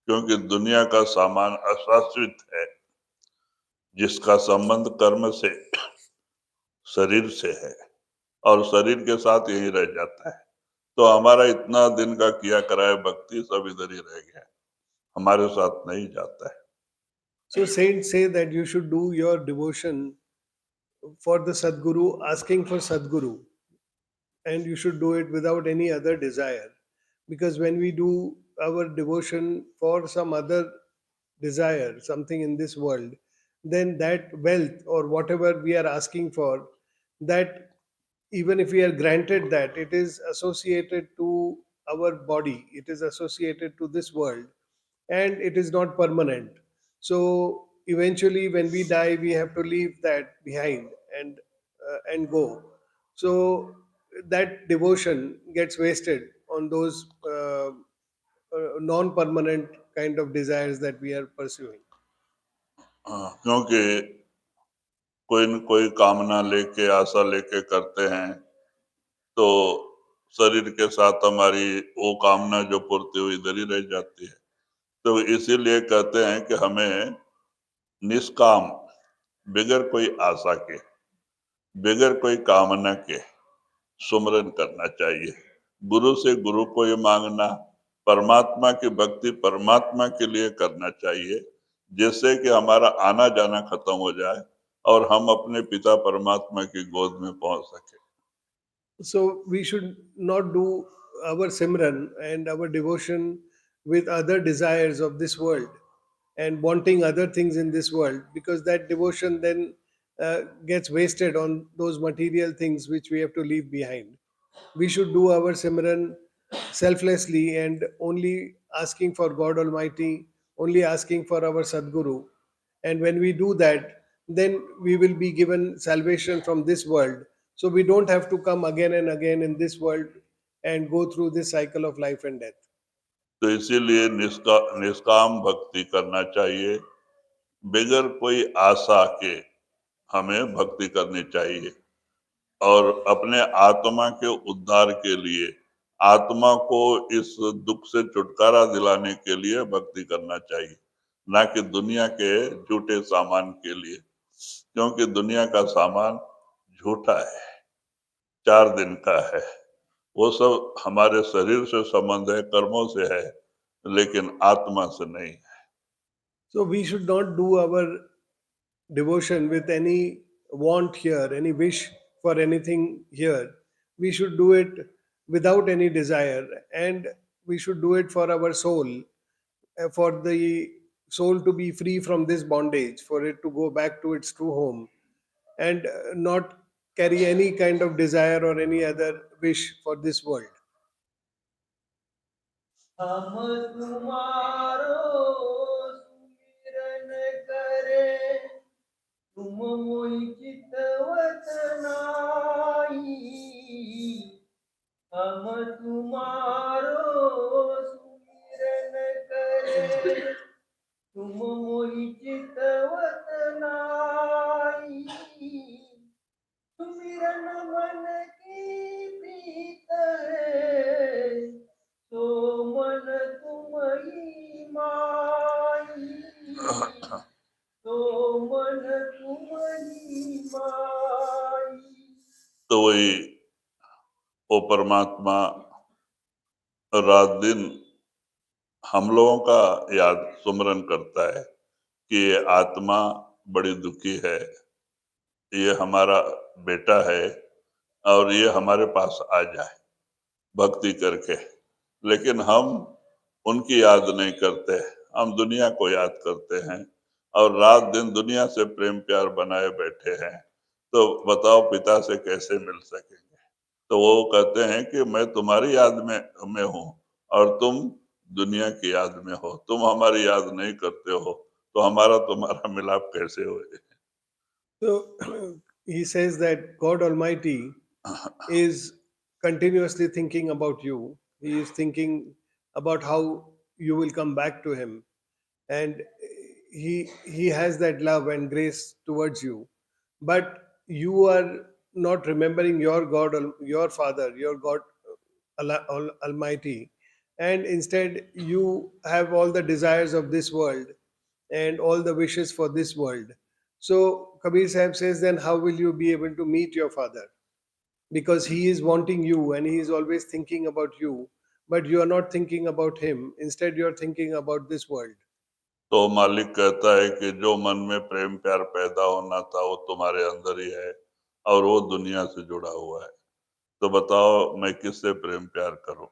क्योंकि दुनिया का सामान अशाश्वत है जिसका संबंध कर्म से शरीर से है और शरीर के साथ यही रह जाता है। तो हमारा इतना दिन का किया कराए भक्ति सब इधर ही रह गया, हमारे साथ नहीं जाता है। So saints say that you should do your devotion for the Sadguru, asking for Sadguru, and you should do it without any other desire. Because when we do our devotion for some other desire, something in this world, then that wealth or whatever we are asking for, that even if we are granted that, it is associated to our body, it is associated to this world, and it is not permanent. So eventually, when we die, we have to leave that behind and go. So that devotion gets wasted on those non-permanent kind of desires that we are pursuing. क्योंकि कोई न कोई कामना लेके आशा लेके करते हैं तो शरीर के साथ हमारी वो कामना जो पूर्ति हुई इधर ही रह जाती है। तो इसीलिए कहते हैं कि हमें निष्काम बगैर कोई आशा के बगैर कोई कामना के सुमरन करना चाहिए, गुरु से गुरु को ही मांगना, परमात्मा की भक्ति परमात्मा के लिए करना चाहिए, जिससे कि हमारा आना जाना खत्म हो जाए और हम अपने पिता परमात्मा की गोद में पहुंच सके। So we should not do our Simran and our devotion with other desires of this world and wanting other things in this world, because that devotion then gets wasted on those material things which we have to leave behind. We should do our Simran selflessly and only asking for God Almighty, only asking for our Sadguru. And when we do that, then we will be given salvation from this world. So we don't have to come again and again in this world and go through this cycle of life and death. तो इसीलिए निष्काम भक्ति करना चाहिए, बगैर कोई आशा के हमें भक्ति करनी चाहिए और अपने आत्मा के उद्धार के लिए, आत्मा को इस दुख से छुटकारा दिलाने के लिए भक्ति करना चाहिए, ना कि दुनिया के झूठे सामान के लिए, क्योंकि दुनिया का सामान झूठा है, 4 दिन का है। वो सब हमारे शरीर से संबंध है, कर्मों से है, लेकिन आत्मा से नहीं है। So we should not do our devotion with any want here, any wish for anything here. We should do it without any desire, and we should do it for our soul, for the soul to be free from this bondage, for it to go back to its true home, and not carry any kind of desire or any other wish for this world. हम तुम्हारो सुमिरन करे, तुम मोहि चितवत नाई। हम तुम्हारो सुमिरन करे, तुम मोहि चितवत नाई। सुमिरन मन की प्रीत है, तो मन तुम्ही माई। तो मन तुम्ही माई। तो वही वो परमात्मा रात दिन हम लोगों का याद सुमरन करता है कि ये आत्मा बड़ी दुखी है, ये हमारा बेटा है और ये हमारे पास आ जाए भक्ति करके। लेकिन हम उनकी याद नहीं करते, हम दुनिया को याद करते हैं और रात दिन दुनिया से प्रेम प्यार बनाए बैठे हैं। तो बताओ पिता से कैसे मिल सकेंगे? तो वो कहते हैं कि मैं तुम्हारी याद में हूँ और तुम दुनिया की याद में हो, तुम हमारी याद नहीं करते हो, तो हमारा तुम्हारा मिलाप कैसे होए? So he says that God Almighty is continuously thinking about you. He is thinking about how you will come back to him, and he has that love and grace towards you. But you are not remembering your God, your Father, your God Almighty, and instead you have all the desires of this world and all the wishes for this world. So Kabir Sahib says, then how will you be able to meet your Father? Because he is wanting you and he is always thinking about you, but you are not thinking about him. Instead, you are thinking about this world. तो मालिक कहता है कि जो मन में प्रेम प्यार पैदा होना था वो तुम्हारे अंदर ही है और वो दुनिया से जुड़ा हुआ है। तो बताओ मैं किससे प्रेम प्यार करूं?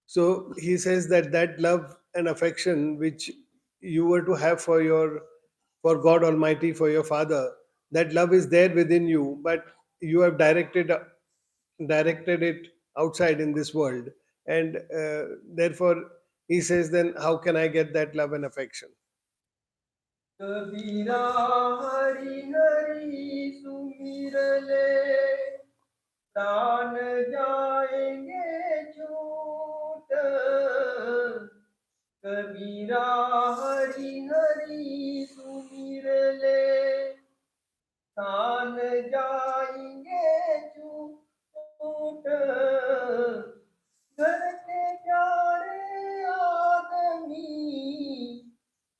So he says that that love and affection which you were to have for God Almighty, for your Father, that love is there within you, but you have directed it outside in this world, and therefore he says, then how can I get that love and affection? कबीरा हरि हरि सुमिर ले, प्राण जाएंगे छूट। कबीरा हरि हरि सुमिर ले, प्राण जाएंगे छूट। घर के प्यारे आदमी,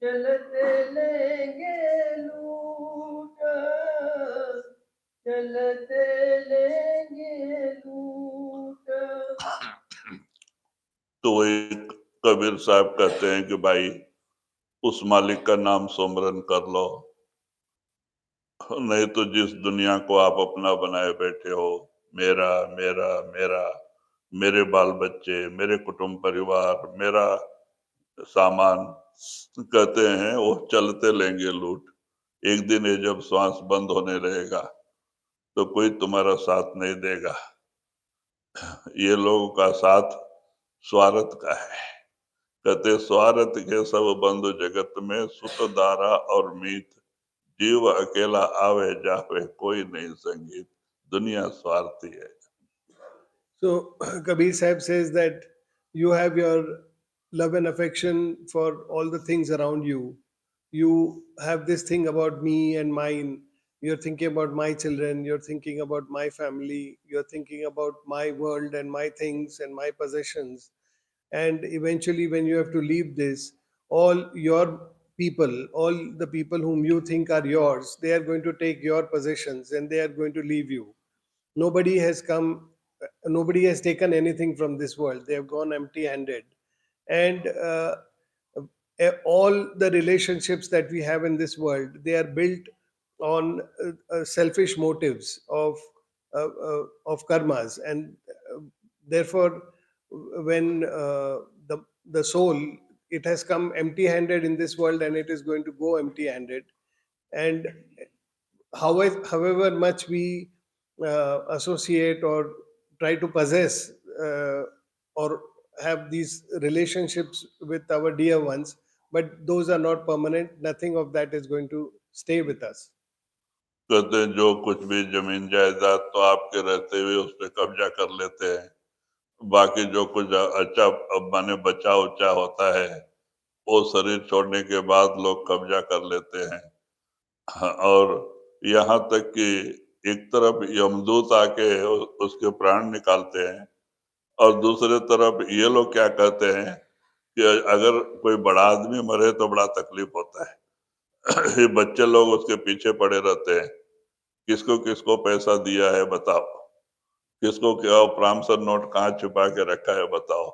चलते लेंगे लूट। चलते लेंगे लूट। तो वही कबीर साहब कहते हैं कि भाई उस मालिक का नाम सुमरन कर लो, नहीं तो जिस दुनिया को आप अपना बनाए बैठे हो, मेरा मेरा मेरा, मेरे बाल बच्चे, मेरे कुटुंब परिवार, मेरा सामान, कहते हैं वो चलते लेंगे लूट। एक दिन ये जब श्वास बंद होने रहेगा तो कोई तुम्हारा साथ नहीं देगा। ये लोगों का साथ स्वार्थ का है। कहते स्वार्थ के सब बंधु जगत में, सुत दारा और मीत, जीव अकेला आवे जावे कोई नहीं संगीत। दुनिया स्वार्थी है। So Kabir Sahib says that you have your love and affection for all the things around you. You have this thing about me and mine. You're thinking about my children. You're thinking about my family. You're thinking about my world and my things and my possessions. And eventually, when you have to leave this, all your people, all the people whom you think are yours, they are going to take your possessions and they are going to leave you. Nobody has come, nobody has taken anything from this world. They have gone empty handed. And all the relationships that we have in this world, they are built on selfish motives of karmas. And therefore, when the soul, it has come empty handed in this world and it is going to go empty handed. And however much we associate or try to possess or have these relationships with our dear ones, but those are not permanent. Nothing of that is going to stay with us. कहते हैं जो कुछ भी जमीन जायदाद तो आपके रहते हुए उस पर कब्जा कर लेते हैं, बाकी जो कुछ अच्छा माने बचा उचा होता है वो शरीर छोड़ने के बाद लोग कब्जा कर लेते हैं। हाँ, और यहाँ तक कि एक तरफ यमदूत आके उसके प्राण निकालते हैं और दूसरे तरफ ये लोग क्या कहते हैं कि अगर कोई बड़ा आदमी मरे तो बड़ा तकलीफ होता है। ये बच्चे लोग उसके पीछे पड़े रहते हैं, किसको किसको पैसा दिया है बताओ, किसको क्या प्रामसर नोट कहाँ छुपा के रखा है बताओ,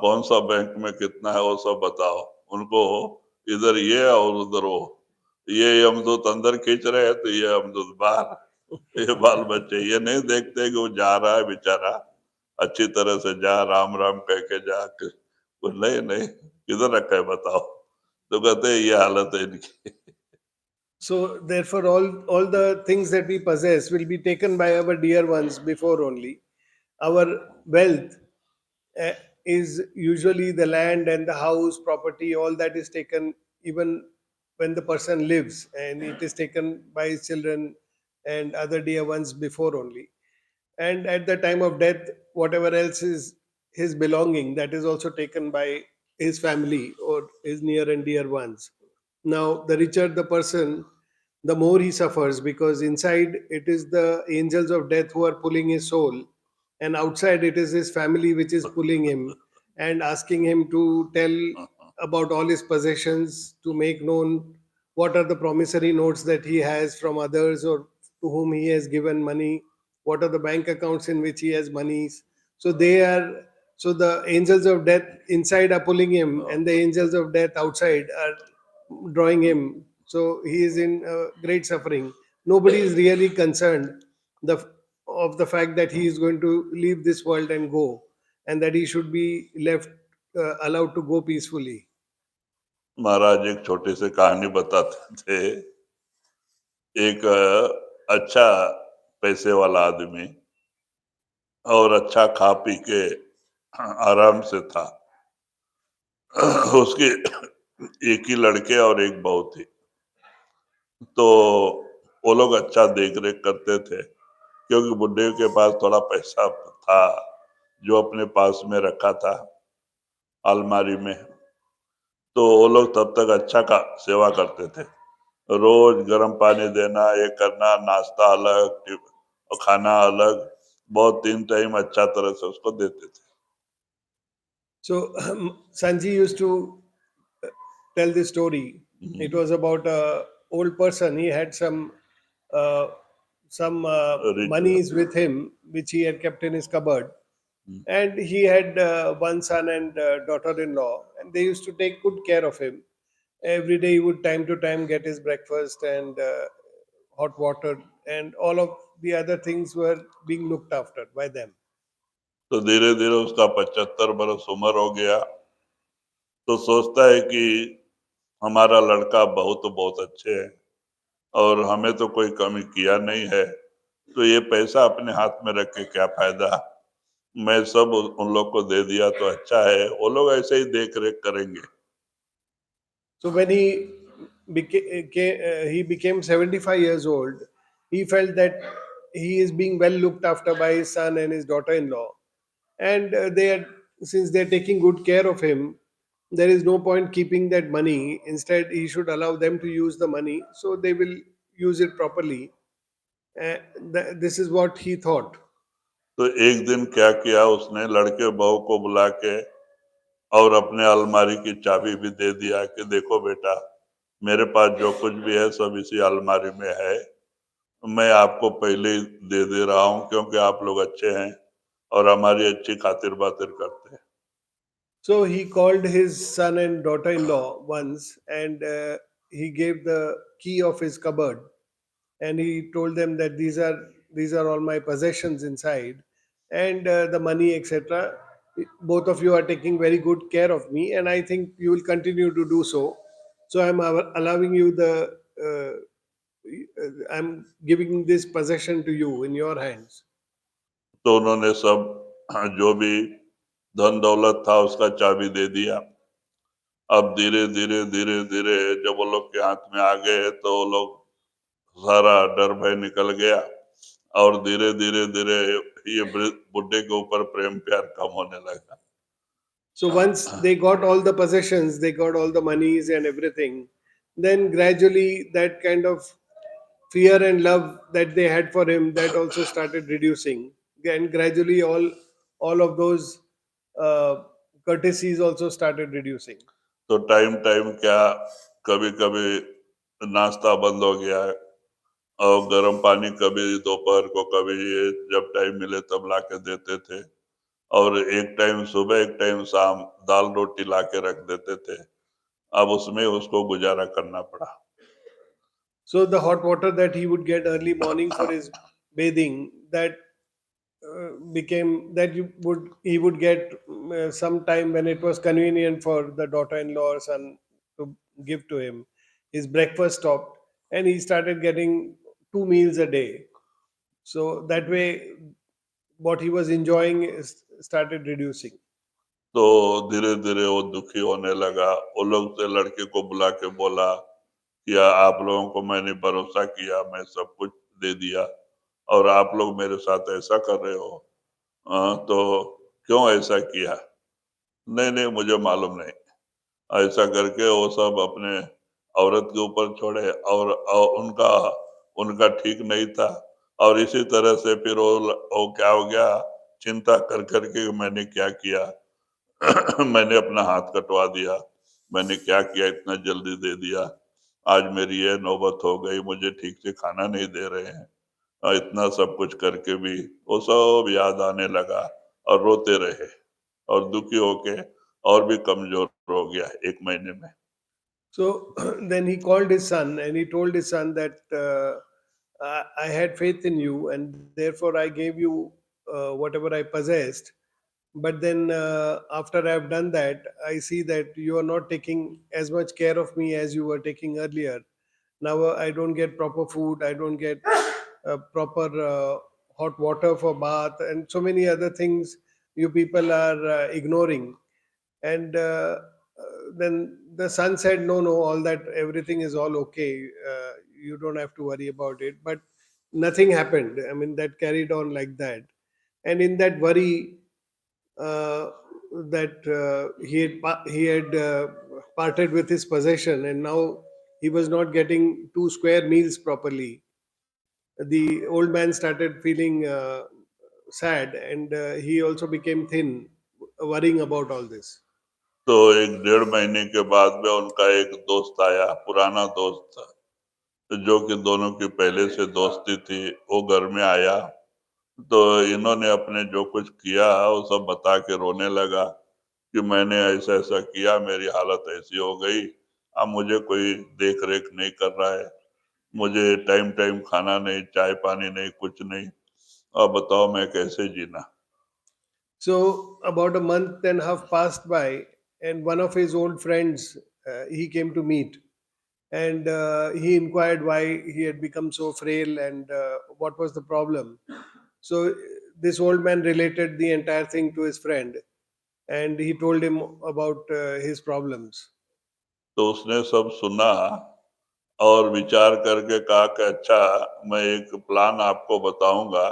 कौन सा बैंक में कितना है वो सब बताओ। उनको इधर ये और उधर वो, ये यमदूत अंदर खींच रहे हैं तो ये यमदूत बाहर। ये बाल बच्चे ये नहीं देखते कि वो जा रहा है बेचारा, अच्छी तरह से जा, राम राम कह के जा। नहीं नहीं, किधर रखा है बताओ। तो कहते हैं ये हालत है इनकी। So therefore, all the things that we possess will be taken by our dear ones before only. Our wealth uh, is usually the land and the house, property, all that is taken even when the person lives, and it is taken by his children and other dear ones before only. And at the time of death, whatever else is his belonging, that is also taken by his family or his near and dear ones. Now, the richer the person, the more he suffers, because inside it is the angels of death who are pulling his soul, and outside it is his family which is pulling him and asking him to tell about all his possessions, to make known what are the promissory notes that he has from others or to whom he has given money, what are the bank accounts in which he has monies. So so the angels of death inside are pulling him and the angels of death outside are drawing him. So he is in great suffering. Nobody is really concerned the of the fact that he is going to leave this world and go, and that he should be left allowed to go peacefully. महाराज एक छोटी सी कहानी बताते थे। एक अच्छा पैसे वाला आदमी और अच्छा खा पी के आराम से था। उसके एक ही लड़के और एक बहू थी। तो वो लोग अच्छा देख रेख करते थे, क्योंकि बुढ़े के पास थोड़ा पैसा था जो अपने पास में रखा था अलमारी में। तो वो लोग तब तक अच्छा का सेवा करते थे, रोज गर्म पानी देना, ये करना, नाश्ता अलग और खाना अलग, बहुत 3 टाइम अच्छा तरह से उसको देते थे। So Sanji used to tell this story. It was about a old person. He had some uh, Rich. monies with him which he had kept in his cupboard, and he had one son and daughter-in-law, and they used to take good care of him. Every day he would time to time get his breakfast and hot water, and all of the other things were being looked after by them. तो धीरे धीरे उसका 75 बरस उम्र हो गया, तो सोचता है कि हमारा लड़का बहुत बहुत अच्छे है और हमें तो कोई कमी किया नहीं है, तो ये पैसा अपने हाथ में रख के क्या फायदा। मैं सब उन लोग को दे दिया तो अच्छा है, वो लोग ऐसे ही देख रेख करेंगे। So when he became 75 years old, he felt that he is being well looked after by his son and his daughter-in-law, and since they're taking good care of him, there is no point keeping that money. Instead, he should allow them to use the money, so they will use it properly. This is what he thought. तो एक दिन क्या किया उसने, लड़के बहू को बुला के और अपने अलमारी की चाबी भी दे दिया कि देखो बेटा, मेरे पास जो कुछ भी है सब इसी अलमारी में है, मैं आपको पहले ही दे रहा हूँ क्योंकि आप लोग अच्छे हैं और हमारी अच्छी खातिर बातिर करते हैं। So he called his son and daughter-in-law once, and he gave the key of his cupboard, and he told them that these are all my possessions inside, and the money, etc. Both of you are taking very good care of me, and I think you will continue to do so. So I'm allowing you I'm giving this possession to you in your hands. तो उन्होंने सब जो भी धन दौलत था उसका चाबी दे दिया। अब धीरे धीरे धीरे धीरे जब वो लोग के हाथ में आ गए तो वो लोग सारा डर भय निकल गया और धीरे धीरे धीरे ये बुड्ढे के ऊपर प्रेम प्यार कम होने लगा। So once they got all the possessions, they got all the monies and everything, then gradually that kind of fear and love that they had for him, that also started reducing, and gradually all of those uh, courtesies also started reducing. तो time time क्या, कभी कभी नाश्ता बंद हो गया और गर्म पानी कभी दोपहर को, कभी ये जब टाइम मिले तब ला के देते थे और एक टाइम सुबह एक टाइम शाम दाल रोटी ला के रख देते थे। अब उसमें उसको गुजारा करना पड़ा। So the hot water that he would get early morning for his bathing, that became that he would get some time when it was convenient for the daughter-in-law or son to give to him. His breakfast stopped, and he started getting 2 meals a day. So that way, what he was enjoying started reducing. तो धीरे धीरे वो दुखी होने लगा। वो लोग से लड़के को बुला के बोला कि आप लोगों को मैंने भरोसा किया, मैं सब कुछ दे दिया और आप लोग मेरे साथ ऐसा कर रहे हो, तो क्यों ऐसा किया? नहीं नहीं, मुझे मालूम नहीं। ऐसा करके वो सब अपने औरत के ऊपर छोड़े और उनका उनका ठीक नहीं था और इसी तरह से फिर वो क्या हो गया, चिंता कर करके मैंने क्या किया मैंने अपना हाथ कटवा दिया, मैंने क्या किया, इतना जल्दी दे दिया, आज मेरी ये नौबत हो गई, मुझे ठीक से खाना नहीं दे रहे हैं। इतना सब कुछ करके भी वो सब याद आने लगा और रोते रहे और दुखी होके और भी कमजोर हो गया 1 महीने में। So then he called his son and he told his son that I had faith in you, and therefore I gave you whatever I possessed. But then after I've done that, I see that you are not taking as much care of me as you were taking earlier. Now I don't get proper food, I don't get proper hot water for bath, and so many other things you people are ignoring. And then the son said, no, no, all that, everything is all okay, you don't have to worry about it. But nothing happened. I mean, that carried on like that. And in that worry, uh, that he had parted with his possession, and now he was not getting 2 square meals properly. The old man started feeling sad, and he also became thin, worrying about all this. तो 1 डेढ़ महीने के बाद में उनका एक दोस्त आया, पुराना दोस्त था जो कि दोनों की पहले से दोस्ती थी, वो घर में आया। तो इन्होंने अपने जो कुछ किया वो सब बता के रोने लगा कि मैंने ऐसा ऐसा किया, मेरी हालत ऐसी हो गई, अब मुझे कोई देख रेख नहीं कर रहा है, मुझे टाइम टाइम खाना नहीं, चाय पानी नहीं, कुछ नहीं, अब बताओ मैं कैसे जीना। So about a month and a half passed by, and one of his old friends he came to meet, and he inquired why he had become so frail and what was the problem. So this old man related the entire thing to his friend, and he told him about his problems. तो उसने सब सुना और विचार करके कहा कि अच्छा, मैं एक प्लान आपको बताऊंगा,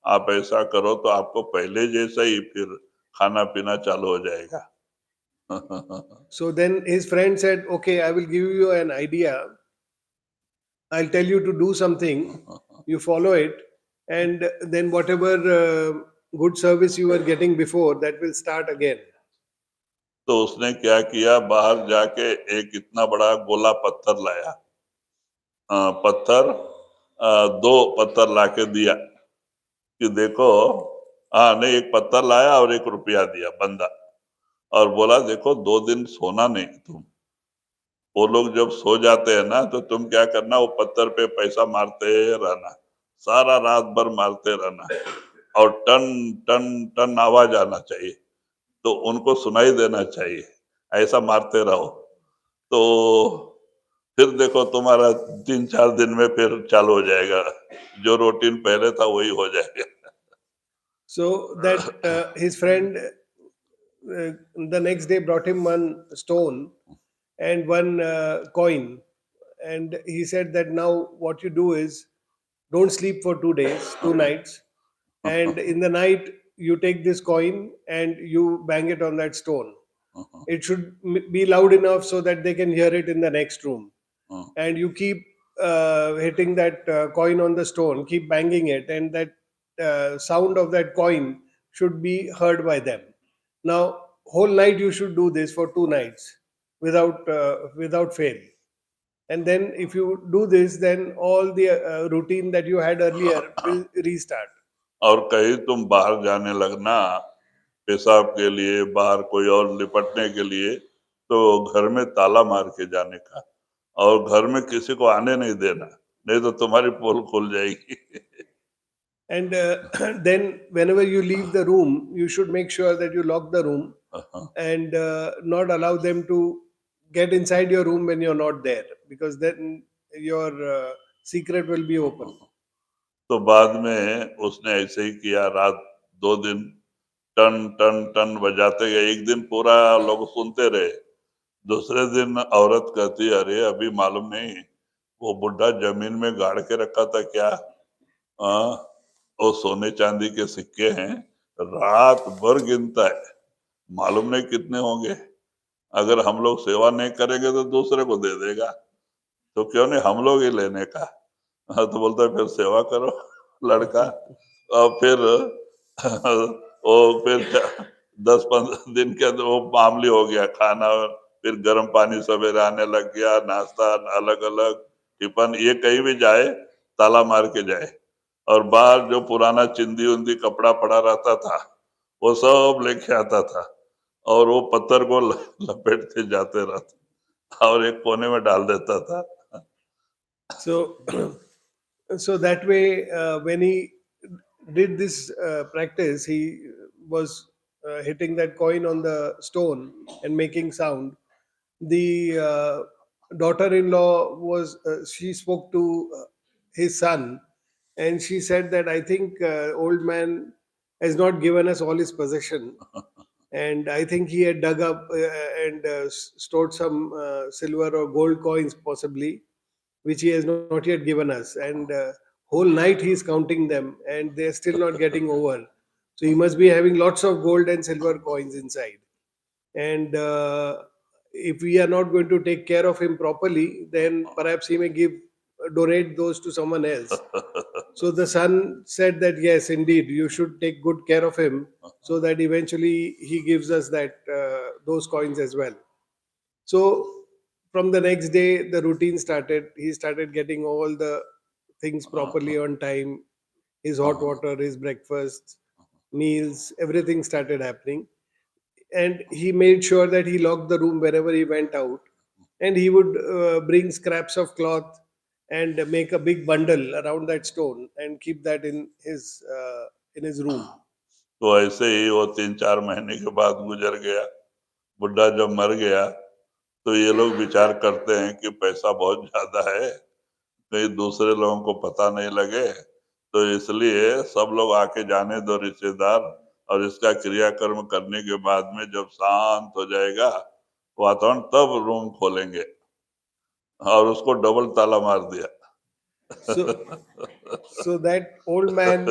आप ऐसा करो तो आपको पहले जैसा ही फिर खाना पीना चालू हो जाएगा. So then his friend said, "Okay, I will give you an idea. I'll tell you to do something, you follow it, and then whatever good service you were getting before, that will start again." तो उसने क्या किया, बाहर जाके एक इतना बड़ा गोला पत्थर लाया. पत्थर, 2 पत्थर लाके दिया कि देखो, नहीं, एक पत्थर लाया और 1 रुपया दिया, बंदा, और बोला देखो 2 दिन सोना नहीं तुम. वो लोग जब सो जाते हैं ना, तो तुम क्या करना, वो पत्थर पे पैसा मारते रहना, सारा रात भर मारते रहना, और टन टन टन आवाज आना चाहिए, तो उनको सुनाई देना चाहिए, ऐसा मारते रहो. तो फिर देखो तुम्हारा 3-4 दिन में फिर चालू हो जाएगा, जो रूटीन पहले था वही हो जाएगा. So that his friend the next day brought him one stone and one coin, and he said that now what you do is don't sleep for 2 days, 2 nights, and in the night you take this coin and you bang it on that stone. It should be loud enough so that they can hear it in the next room, and you keep hitting that coin on the stone, keep banging it, and that sound of that coin should be heard by them. Now, whole night you should do this for 2 nights without fail. And then, if you do this, then all the routine that you had earlier will restart. और कहीं तुम बाहर जाने लगना पेशाब के लिए, बाहर कोई और लिपटने के लिए, तो घर में ताला मार के जाने का, और घर में किसी को आने नहीं देना, नहीं तो तुम्हारी पोल खुल जाएगी. And then, whenever you leave the room, you should make sure that you lock the room and not allow them to get inside your room when you're not there, because then your secret will be open. तो बाद में उसने ऐसे ही किया, रात 2 दिन ton ton ton बजाते गए. एक दिन पूरा लोग सुनते रहे. दूसरे दिन औरत कहती, अरे अभी मालूम नहीं वो बुढ़ा जमीन में गाड़ के रखा था क्या, वो सोने चांदी के सिक्के हैं, रात भर गिनता है, मालूम नहीं कितने होंगे, अगर हम लोग सेवा नहीं करेंगे तो दूसरे को दे देगा, तो क्यों नहीं हम लोग ही लेने का. तो बोलता है फिर सेवा करो लड़का. और फिर वो फिर 10-15 दिन के अंदर वो मामूली हो गया खाना, फिर गर्म पानी सवेरे आने लग गया, नाश्ता अलग अलग, टिफिन, ये कहीं भी जाए ताला मार के जाए, और बाहर जो पुराना चिंदी उंदी कपड़ा पड़ा रहता था वो सब लेके आता था, और वो पत्थर को लपेटते जाते रहता और एक कोने में डाल देता था. So, so that way, when he did this practice, he was hitting that coin on the stone and making sound. The daughter-in-law was she spoke to his son, and she said that I think old man has not given us all his possession, and I think he had dug up and stored some silver or gold coins possibly, which he has not yet given us. And whole night he is counting them, and they are still not getting over. So he must be having lots of gold and silver coins inside. And if we are not going to take care of him properly, then perhaps he may donate those to someone else. So the son said that yes, indeed, you should take good care of him, so that eventually he gives us that those coins as well. So from the next day, the routine started. He started getting all the things properly on time. His hot water, his breakfast, meals, everything started happening. And he made sure that he locked the room wherever he went out. And he would bring scraps of cloth and make a big bundle around that stone and keep that in his room. तो ऐसे ही वो 3-4 महीने के बाद गुजर गया. बुढ़ा जब मर गया तो ये लोग विचार करते हैं कि पैसा बहुत ज्यादा है, कहीं दूसरे लोगों को पता नहीं लगे, तो इसलिए सब लोग आके जाने दो रिश्तेदार, और इसका क्रियाकर्म करने के बाद में जब शांत हो जाएगा वातावरण, तब रूम खोलेंगे। और उसको डबल ताला मार दिया। So that old man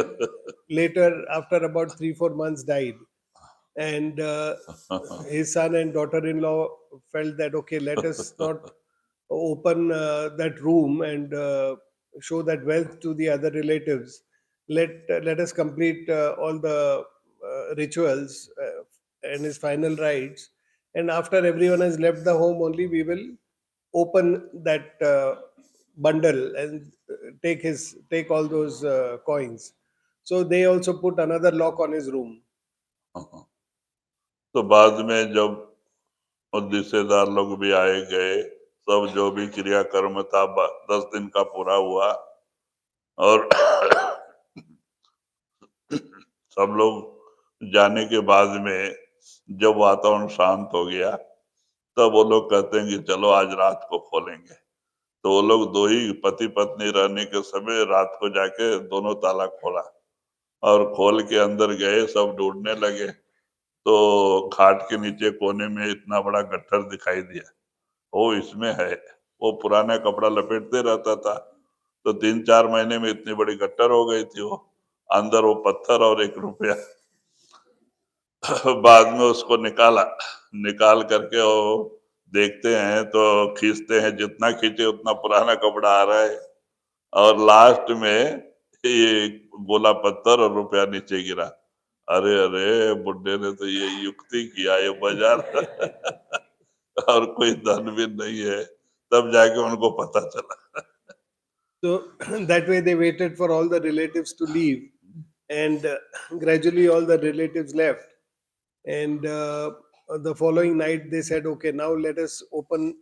later, after about 3-4 months, died, and his son and daughter-in-law felt that okay, let us not open that room and show that wealth to the other relatives. Let us complete all the rituals and his final rites, and after everyone has left the home, only we will open that bundle and take all those coins. So they also put another lock on his room. तो बाद में जब और रिश्तेदार लोग भी आए गए, सब जो भी क्रियाकर्म था 10 दिन का पूरा हुआ, और सब लोग जाने के बाद में जब वातावरण शांत हो गया, तब वो लोग कहते हैं कि चलो आज रात को खोलेंगे। तो वो लोग दो ही पति पत्नी रहने के समय रात को जाके दोनों ताला खोला, और खोल के अंदर गए, सब ढूंढने लगे। तो खाट के नीचे कोने में इतना बड़ा गट्ठर दिखाई दिया, वो इसमें है। वो पुराना कपड़ा लपेटते रहता था, तो 3-4 महीने में इतनी बड़ी गट्ठर हो गई थी वो। अंदर वो पत्थर और 1 रुपया। बाद में उसको निकाल करके वो देखते हैं, तो खींचते हैं, जितना खींचे उतना पुराना कपड़ा आ रहा है, और लास्ट में ये गोला पत्थर और रुपया नीचे गिरा। अरे अरे, बुड्ढे ने तो ये युक्ति किया, ये बाजार और कोई धन भी नहीं है। तब जाके उनको पता चला। So that way they waited for all the relatives to leave, and gradually all the relatives left. And the following night they said, "Okay, now let us open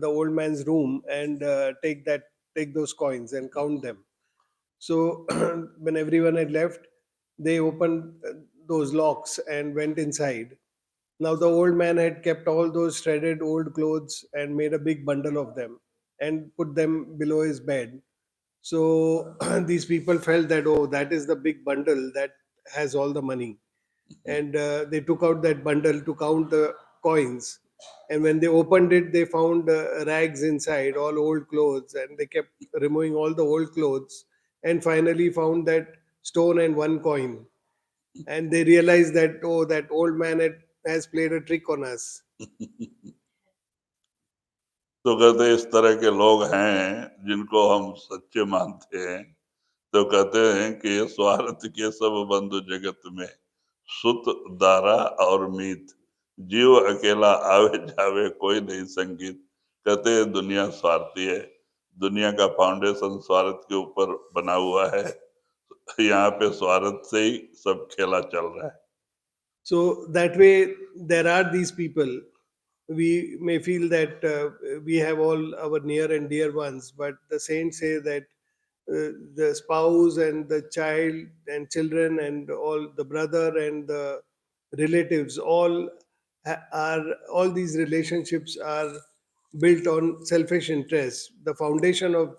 the old man's room and take those coins and count them." So when everyone had left, they opened those locks and went inside. Now the old man had kept all those shredded old clothes and made a big bundle of them and put them below his bed. So these people felt that, oh, that is the big bundle that has all the money. And they took out that bundle to count the coins. And when they opened it, they found rags inside, all old clothes, and they kept removing all the old clothes and finally found that stone and one coin. And they realized that, oh, that old man has played a trick on us. तो कहते इस तरह के लोग हैं जिनको हम सच्चे मानते हैं। तो कहते हैं कि स्वार्थ के सब बंधु जगत में, सुत दारा और मीत, जीव अकेला आवे जावे कोई नहीं संगीत। कहते हैं दुनिया स्वार्थी है, दुनिया का फाउंडेशन स्वार्थ के ऊपर बना हुआ है। यहाँ पे स्वार्थ से ही सब खेला चल रहा है। So that way, there are these people. We may feel that we have all our near and dear ones, but the saints say that the spouse and the child and children and all the brother and the relatives all these relationships are built on selfish interests. The foundation of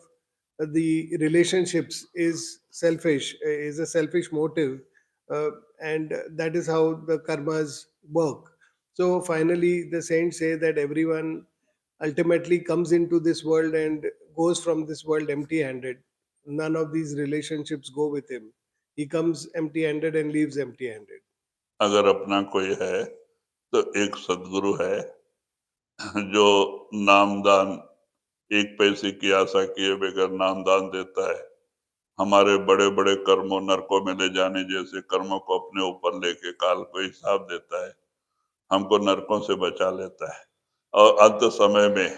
the relationships is is a selfish motive, uh, and that is how the karmas work. So finally, the saints say that everyone ultimately comes into this world and goes from this world empty handed. None of these relationships go with him. He comes empty handed and leaves empty handed. अगर अपना कोई है तो एक सदगुरु है जो नामदान, 1 पैसे की आशा किए बगैर नामदान देता है। हमारे बड़े बड़े कर्मों, नरकों में ले जाने जैसे कर्मों को अपने ऊपर लेके काल को हिसाब देता है, हमको नरकों से बचा लेता है। और अंत समय में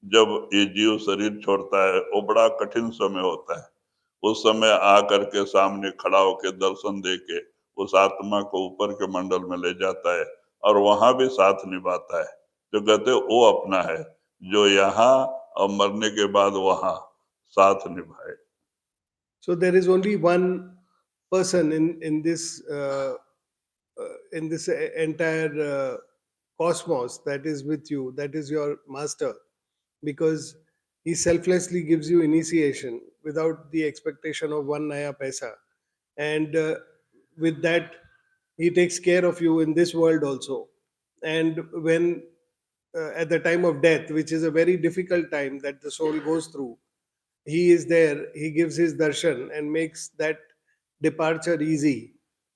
जब ये जीव शरीर छोड़ता है, वो बड़ा कठिन समय होता है। उस समय आ करके सामने खड़ा होके दर्शन दे के उस आत्मा को ऊपर के मंडल में ले जाता है, और वहां भी साथ निभाता है। जो कहते हैं वो अपना है, जो यहाँ और मरने के बाद वहां साथ निभाए। So there is only one person in this entire cosmos that is with you. That is your master, because He selflessly gives you initiation without the expectation of one naya paisa. And with that, he takes care of you in this world also. And when at the time of death, which is a very difficult time that the soul goes through, he is there, he gives his darshan and makes that departure easy.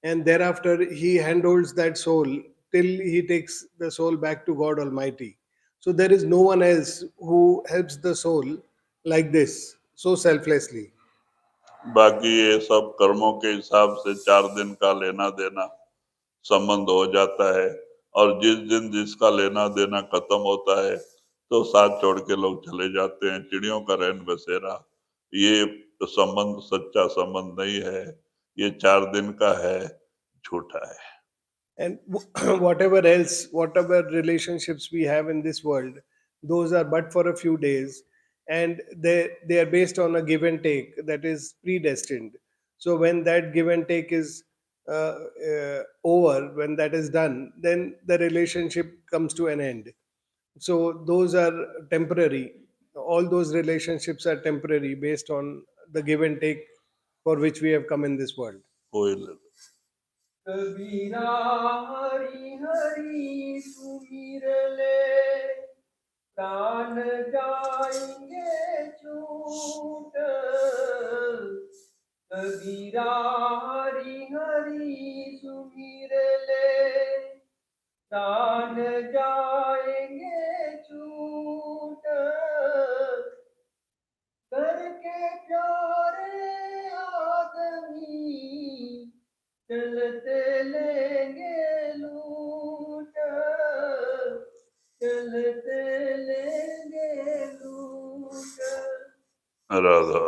And thereafter, he handholds that soul till he takes the soul back to God Almighty. So there is no one else who helps the soul like this, so selflessly. बाकी ये सब कर्मों के हिसाब से 4 दिन का लेना देना संबंध हो जाता है, और जिस दिन जिसका लेना देना खत्म होता है तो साथ छोड़ के लोग चले जाते हैं, चिड़ियों का रहन बसेरा। ये संबंध सच्चा संबंध नहीं है, ये 4 दिन का है, झूठा है। And whatever else, whatever relationships we have in this world, those are but for a few days, and they are based on a give and take that is predestined. So when that give and take is over, when that is done, then the relationship comes to an end. So those are temporary. All those relationships are temporary based on the give and take for which we have come in this world. कोई ले लो। कबीरा हरि हरि सुमिर ले, प्राण जाएंगे छूट। कबीरा हरि हरि सुमिर ले, प्राण जाएंगे छूट। करके प्यारे आदमी चलते लेंगे लूट। चलते लेंगे लूट। राधा